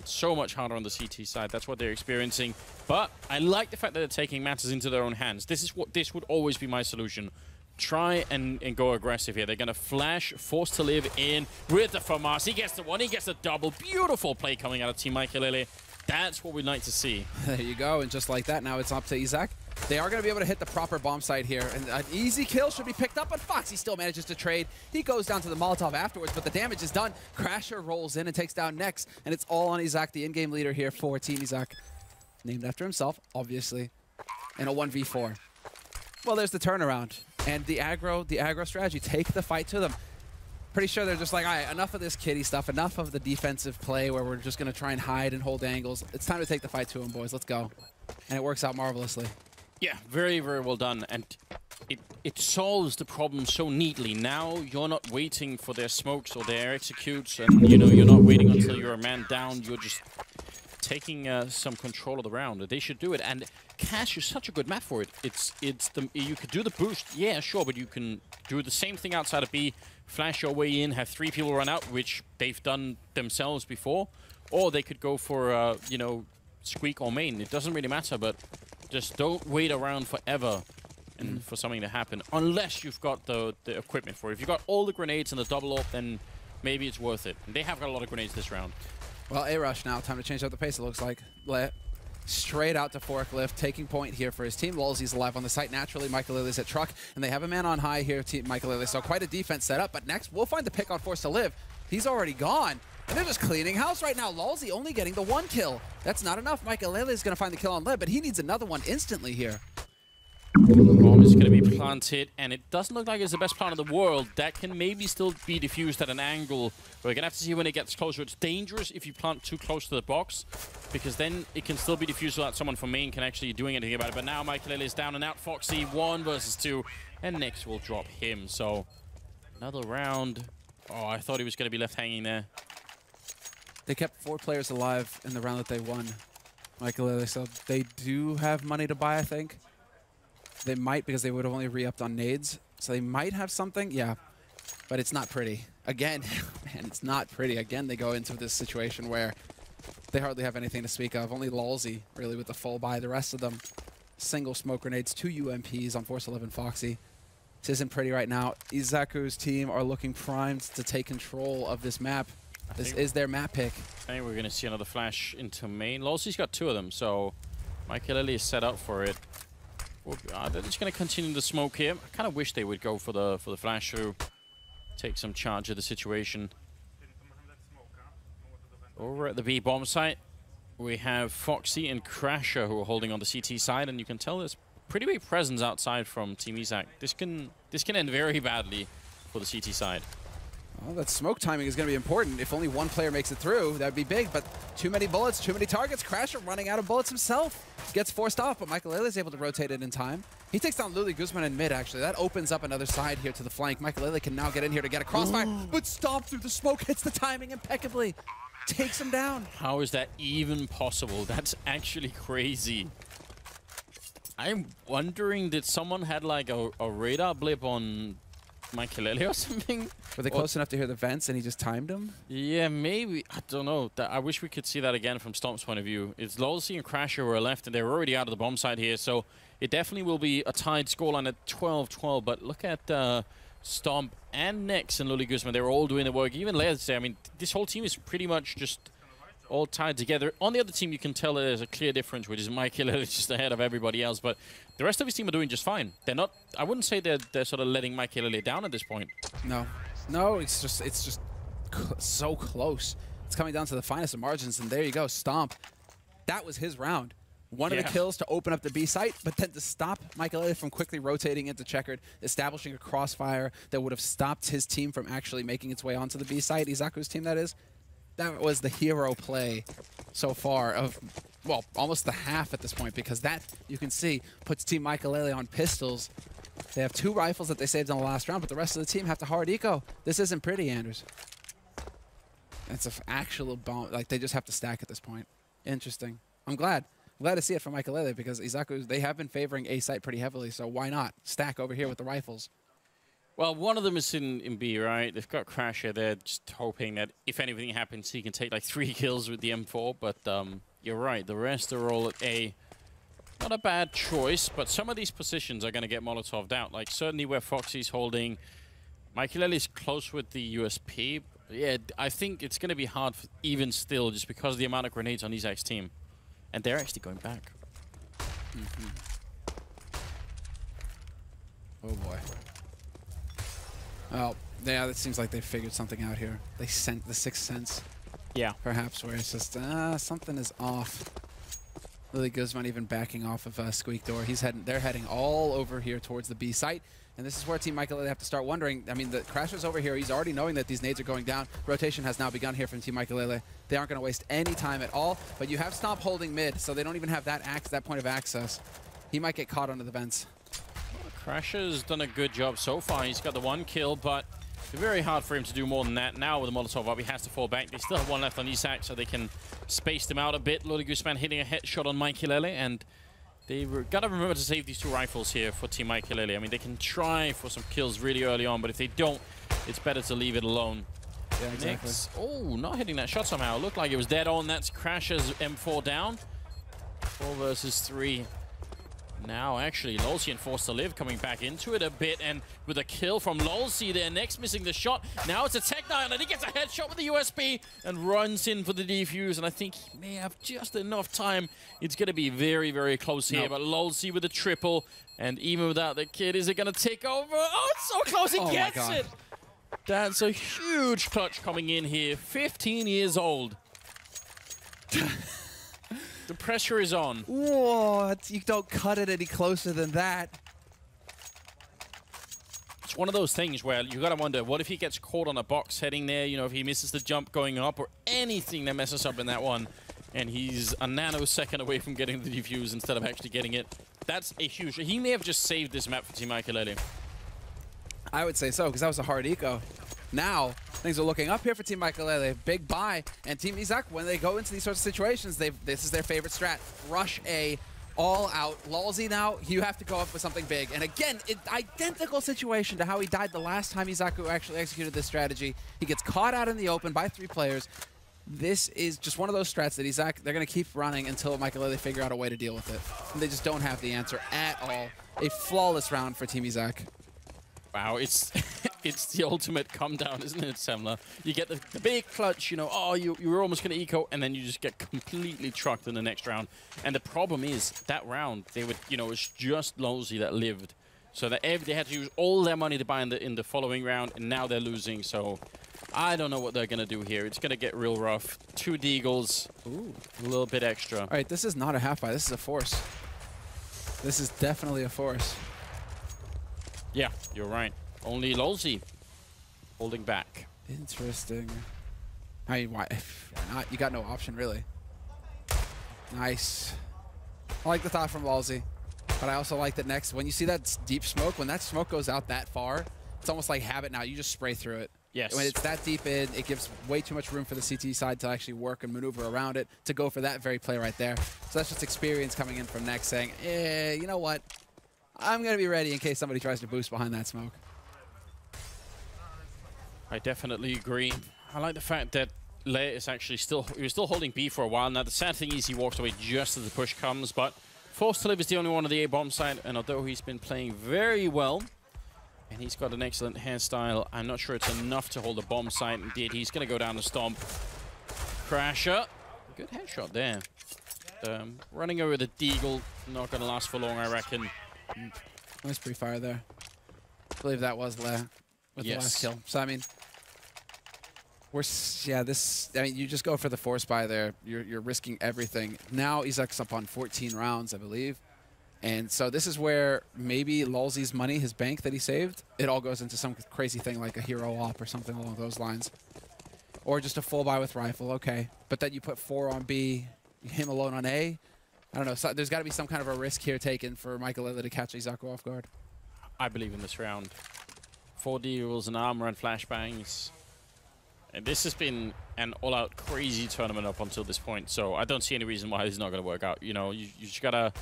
[SPEAKER 8] So much harder on the CT side. That's what they're experiencing. But I like the fact that they're taking matters into their own hands. This would always be my solution. Try and go aggressive here. They're going to flash, Forced to Live in with the FAMAS. He gets the 1, he gets the double. Beautiful play coming out of Team Michael. That's what we'd like to see.
[SPEAKER 11] There you go, and just like that, now it's up to Isaac. They are going to be able to hit the proper bomb site here, and an easy kill should be picked up, but Foxy still manages to trade. He goes down to the Molotov afterwards, but the damage is done. Crasher rolls in and takes down Nex, and it's all on Isaac, the in-game leader here for Team Isaac. Named after himself, obviously, in a 1v4. Well, there's the turnaround, and the aggro strategy. Take the fight to them. Pretty sure they're just like, all right, enough of this kiddie stuff, enough of the defensive play where we're just going to try and hide and hold angles. It's time to take the fight to them, boys. Let's go. And it works out marvelously.
[SPEAKER 8] Yeah, very, very well done. And it solves the problem so neatly. Now you're not waiting for their smokes or their executes, and you know, you're not waiting until you're a man down. You're just taking some control of the round. They should do it. And Cash is such a good map for it. You could do the boost, yeah, sure, but you can do the same thing outside of B, flash your way in, have 3 people run out, which they've done themselves before, or they could go for you know, squeak or main. It doesn't really matter, but just don't wait around forever and for something to happen, unless you've got the equipment for it. If you've got all the grenades and the double up, then maybe it's worth it. And they have got a lot of grenades this round.
[SPEAKER 11] Well, A-Rush now, time to change up the pace, it looks like. Straight out to Forklift, taking point here for his team. Lolzy's alive on the site. Naturally, Michael Lilly's at truck, and they have a man on high here, Team Michael Lilly. So quite a defense set up, but next we'll find the pick on Forced to Live. He's already gone, and they're just cleaning house right now. Lolzy only getting the 1 kill. That's not enough. Michael Lilly is going to find the kill on Lib, but he needs another one instantly here.
[SPEAKER 8] Oh bomb is going to be planted, and it doesn't look like it's the best plant in the world. That can maybe still be diffused at an angle. We're going to have to see when it gets closer. It's dangerous if you plant too close to the box, because then it can still be diffused without someone from main can actually do anything about it. But now Michael is down and out. Foxy 1 versus 2, and next will drop him. So another round. Oh, I thought he was going to be left hanging there.
[SPEAKER 11] They kept 4 players alive in the round that they won, Michael. So they do have money to buy, I think. They might, because they would have only re-upped on nades. So they might have something, yeah. But it's not pretty. Again, man, it's not pretty. Again, they go into this situation where they hardly have anything to speak of. Only Lolzy, really, with the full buy. The rest of them, single smoke grenades, 2 UMPs on Force 11 Foxy. This isn't pretty right now. izakoooo's team are looking primed to take control of this map. This is their map pick.
[SPEAKER 8] I think we're going to see another flash into main. Lolzy's got 2 of them, so Michael is set up for it. They're just going to continue the smoke here. I kind of wish they would go for the flash through, take some charge of the situation. Over at the B bomb site, we have Foxy and Crasher who are holding on the CT side, and you can tell there's pretty big presence outside from Team Izak. This can end very badly for the CT side.
[SPEAKER 11] Well, that smoke timing is going to be important. If only one player makes it through, that would be big, but too many bullets, too many targets. Crasher running out of bullets himself. Gets forced off, but Michael is able to rotate it in time. He takes down Luli Guzman in mid, actually. That opens up another side here to the flank. Michael can now get in here to get a crossfire, but stop through the smoke, hits the timing impeccably. Takes him down.
[SPEAKER 8] How is that even possible? That's actually crazy. I'm wondering, did someone had like a radar blip on Michael or something?
[SPEAKER 11] Were they close enough to hear the vents and he just timed them?
[SPEAKER 8] Yeah, maybe. I don't know. I wish we could see that again from Stomp's point of view. It's Lolzy and Crasher who are left, and they're already out of the bomb side here, so it definitely will be a tied scoreline at 12-12. But look at Stomp and Nex and Luli Guzman. They're all doing the work. Even Let's say, I mean, this whole team is pretty much just all tied together. On the other team, you can tell that there's a clear difference, which is Michael is just ahead of everybody else. But the rest of his team are doing just fine. They're not. I wouldn't say they're sort of letting Michael down at this point.
[SPEAKER 11] No, it's just so close. It's coming down to the finest of margins, and there you go, Stomp. That was his round. One of the kills to open up the B site, but then to stop Michael from quickly rotating into checkered, establishing a crossfire that would have stopped his team from actually making its way onto the B site. izakoooo's team, that is. That was the hero play so far of, well, almost the half at this point, because that, you can see, puts Team Michael on pistols. They have 2 rifles that they saved in the last round, but the rest of the team have to hard eco. This isn't pretty, Anders. It's an actual bomb. Like, they just have to stack at this point. Interesting. I'm glad to see it from Michael because izakoooo, they have been favoring A site pretty heavily, so why not stack over here with the rifles?
[SPEAKER 8] Well, one of them is in B, right? They've got Crasher. They're just hoping that if anything happens, he can take like 3 kills with the M4. But you're right. The rest are all at A. Not a bad choice, but some of these positions are going to get Molotov'd out. Like certainly where Foxy's holding. Michael is close with the USP. Yeah, I think it's going to be hard even still just because of the amount of grenades on Izak's team. And they're actually going back.
[SPEAKER 11] Oh, boy. Well, yeah, it seems like they figured something out here. They sent the 6th sense.
[SPEAKER 8] Yeah.
[SPEAKER 11] Perhaps where it's just, something is off. Luli Guzman even backing off of Squeak Door. They're heading all over here towards the B site. And this is where Team Michael have to start wondering. I mean, the Crasher's over here. He's already knowing that these nades are going down. Rotation has now begun here from Team Michael. They aren't going to waste any time at all. But you have Stomp holding mid, so they don't even have that point of access. He might get caught under the vents.
[SPEAKER 8] Crasher's done a good job so far. He's got the 1 kill, but it's very hard for him to do more than that. Now with the Molotov up, he has to fall back. They still have 1 left on Izak, so they can space them out a bit. Luli Guzman hitting a headshot on Michael, and they've got to remember to save these 2 rifles here for Team Michael. I mean, they can try for some kills really early on, but if they don't, it's better to leave it alone.
[SPEAKER 11] Yeah, exactly.
[SPEAKER 8] Next, oh, not hitting that shot somehow. Looked like it was dead on. That's Crasher's M4 down. 4 versus 3. Now, actually, Lolzy and Forced to Live coming back into it a bit, and with a kill from Lolzy there, Next missing the shot. Now it's a Tech9, and he gets a headshot with the USB and runs in for the defuse, and I think he may have just enough time. It's going to be very, very close here, but Lolzy with a triple, and even without the kid, is it going to take over? Oh, it's so close, he gets it! That's a huge clutch coming in here, 15 years old. The pressure is on.
[SPEAKER 11] What? You don't cut it any closer than that.
[SPEAKER 8] It's one of those things where you gotta wonder, what if he gets caught on a box heading there? You know, if he misses the jump going up or anything that messes up in that one, and he's a nanosecond away from getting the defuse instead of actually getting it. That's a huge... He may have just saved this map for Team Ikelele.
[SPEAKER 11] I would say so, because that was a hard eco. Now, things are looking up here for Team Ikelele. Big buy. And Team Izak, when they go into these sorts of situations, this is their favorite strat. Rush A, all out. Lalzi now, you have to go up with something big. And again, identical situation to how he died the last time izakooo actually executed this strategy. He gets caught out in the open by 3 players. This is just one of those strats that they're going to keep running until Ikelele figure out a way to deal with it. And they just don't have the answer at all. A flawless round for Team Izak.
[SPEAKER 8] Wow, it's it's the ultimate come down, isn't it, Semler? You get the big clutch, you know, oh, you're almost going to eco, and then you just get completely trucked in the next round. And the problem is, that round, they would, you know, it's just Lalzi that lived. So that they had to use all their money to buy in the following round, and now they're losing, so I don't know what they're going to do here. It's going to get real rough. 2 deagles, ooh, a little bit extra.
[SPEAKER 11] All right, this is not a half buy, this is a force. This is definitely a force.
[SPEAKER 8] Yeah, you're right. Only Lalzi holding back.
[SPEAKER 11] Interesting. I mean, why not? You got no option, really. Nice. I like the thought from Lalzi, but I also like that next, when you see that deep smoke, when that smoke goes out that far, it's almost like habit now. You just spray through it.
[SPEAKER 8] Yes.
[SPEAKER 11] When it's that deep in, it gives way too much room for the CT side to actually work and maneuver around it to go for that very play right there. So that's just experience coming in from next saying, you know what? I'm going to be ready in case somebody tries to boost behind that smoke.
[SPEAKER 8] I definitely agree. I like the fact that Le is actually he was still holding B for a while. Now, the sad thing is he walks away just as the push comes, but Forced to Live is the only one on the A-bomb side, and although he's been playing very well, and he's got an excellent hairstyle, I'm not sure it's enough to hold a bomb site. Indeed, he's going to go down the stomp. Crasher. Good headshot there. Running over the deagle, not going to last for long, I reckon.
[SPEAKER 11] Nice pre-fire there. I believe that was Le with the last kill. So, I mean, I mean, you just go for the force buy there. You're risking everything. Now Izak's up on 14 rounds, I believe. And so this is where maybe Lalzi's money, his bank that he saved, it all goes into some crazy thing like a hero op or something along those lines. Or just a full buy with rifle, okay. But then you put 4 on B, him alone on A. I don't know. So there's got to be some kind of a risk here taken for Ikelele to catch izakooo off guard.
[SPEAKER 8] I believe in this round. 4 deals and armor and flashbangs. And this has been an all-out crazy tournament up until this point, so I don't see any reason why this is not going to work out. You know, you just got to...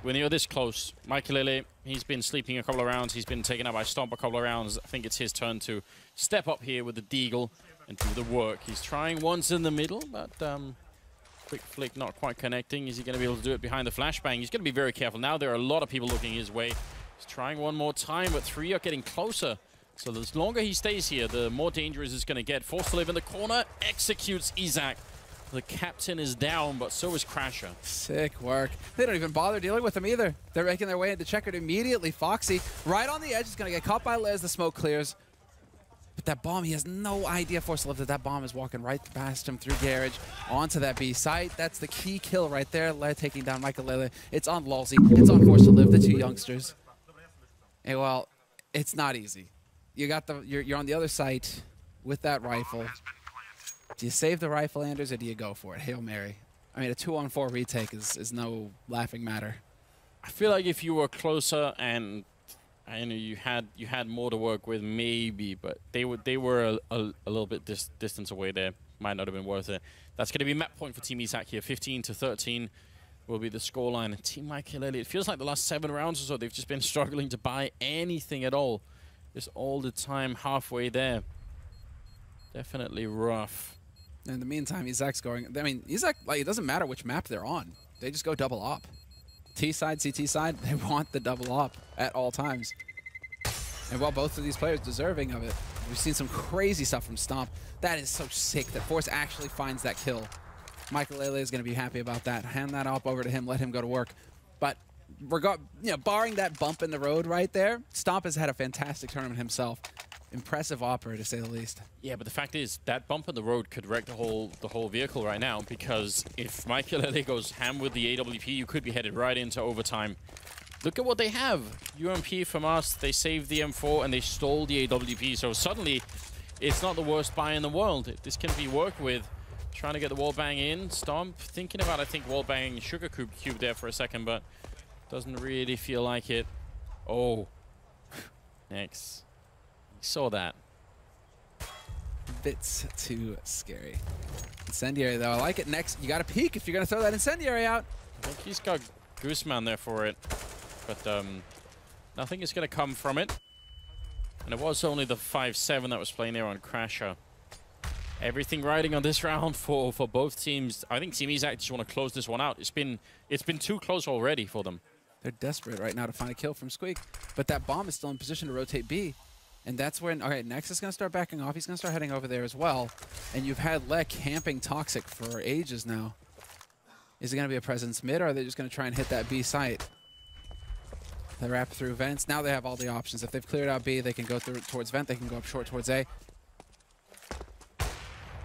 [SPEAKER 8] When you're this close, Ikelele, he's been sleeping a couple of rounds. He's been taken out by Stomp a couple of rounds. I think it's his turn to step up here with the deagle and do the work. He's trying once in the middle, but... quick flick not quite connecting. Is he going to be able to do it behind the flashbang? He's going to be very careful. Now there are a lot of people looking his way. He's trying one more time, but 3 are getting closer. So the longer he stays here, the more dangerous it's going to get. Forced to Live in the corner, executes Izak. The captain is down, but so is Crasher.
[SPEAKER 11] Sick work. They don't even bother dealing with him either. They're making their way into checkered immediately. Foxy, right on the edge, is going to get caught by Le as the smoke clears. But that bomb, he has no idea, Forced to Live, that bomb is walking right past him through garage onto that B site. That's the key kill right there. Le taking down Ikelele. It's on Lalzi. It's on Forced to Live, the 2 youngsters. And well, it's not easy. You got you're on the other site with that rifle. Do you save the rifle, Anders, or do you go for it? Hail Mary. I mean, a 2-on-4 retake is no laughing matter.
[SPEAKER 8] I feel like if you were closer and you had more to work with, maybe, but they were a little bit distance away there. Might not have been worth it. That's going to be a map point for Team Izak here. 15-13 will be the scoreline. Team Ikelele, it feels like the last 7 rounds or so, they've just been struggling to buy anything at all. Just all the time halfway there. Definitely rough.
[SPEAKER 11] In the meantime, Izak's going... I mean, Izak, like, it doesn't matter which map they're on. They just go double op. T side, CT side, they want the double op at all times. And while both of these players deserving of it, we've seen some crazy stuff from Stomp. That is so sick that Force actually finds that kill. Ikelele is going to be happy about that. Hand that op over to him, let him go to work. But barring that bump in the road right there, Stomp has had a fantastic tournament himself. Impressive opera, to say the least.
[SPEAKER 8] Yeah, but the fact is, that bump in the road could wreck the whole vehicle right now, because if Ikelele goes ham with the AWP, you could be headed right into overtime. look at what they have. UMP from us, they saved the M4 and they stole the AWP. So suddenly, it's not the worst buy in the world. This can be worked with. Trying to get the wall bang in. Stomp thinking about, I think, wall banging Sugar Cube there for a second, but doesn't really feel like it. Oh, Next. You saw that.
[SPEAKER 11] Bit too scary. Incendiary, though. I like it. Next, you got to peek if you're going to throw that Incendiary out.
[SPEAKER 8] I think he's got Gooseman there for it. But nothing is going to come from it. And it was only the 5-7 that was playing there on Crasher. Everything riding on this round for both teams. I think Team Izak just want to close this one out. It's been too close already for them.
[SPEAKER 11] They're desperate right now to find a kill from Squeak. But that bomb is still in position to rotate B. And that's when, all right, Nex is going to start backing off. He's going to start heading over there as well. And you've had Le camping Toxic for ages now. Is it going to be a presence mid, or are they just going to try and hit that B site? They wrap through vents. Now they have all the options. If they've cleared out B, they can go through towards vent. They can go up short towards A.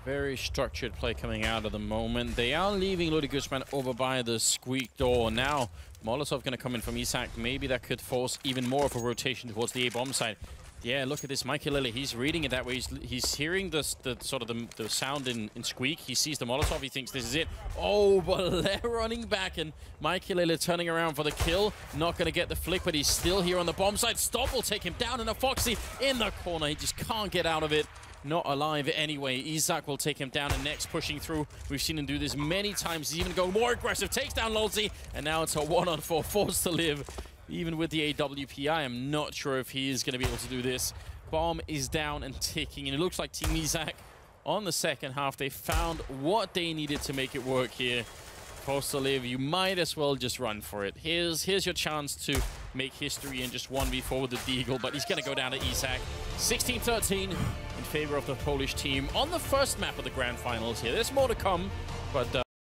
[SPEAKER 8] Very structured play coming out at the moment. They are leaving Lodi Guzman over by the Squeak door. Now, Molotov going to come in from Isak. Maybe that could force even more of a rotation towards the A-bomb side. Yeah, look at this, Mikey Lily. He's reading it that way. He's hearing the sound in Squeak. He sees the Molotov. He thinks this is it. Oh, but they're running back, and Mikey Lily turning around for the kill. Not going to get the flick, but he's still here on the bomb side. Stop will take him down, and a Foxy in the corner. He just can't get out of it. Not alive anyway. Izak will take him down, and Next pushing through. We've seen him do this many times. He's even going more aggressive. Takes down Lolzy, and now it's a 1-on-4, forced to live. Even with the AWP, I am not sure if he is going to be able to do this. Bomb is down and ticking, and it looks like Team Izak on the second half, they found what they needed to make it work here. Forced to live, you might as well just run for it. Here's your chance to make history in just 1v4 with the Deagle, but he's going to go down to Izak. 16-13 in favor of the Polish team on the first map of the Grand Finals here. There's more to come, but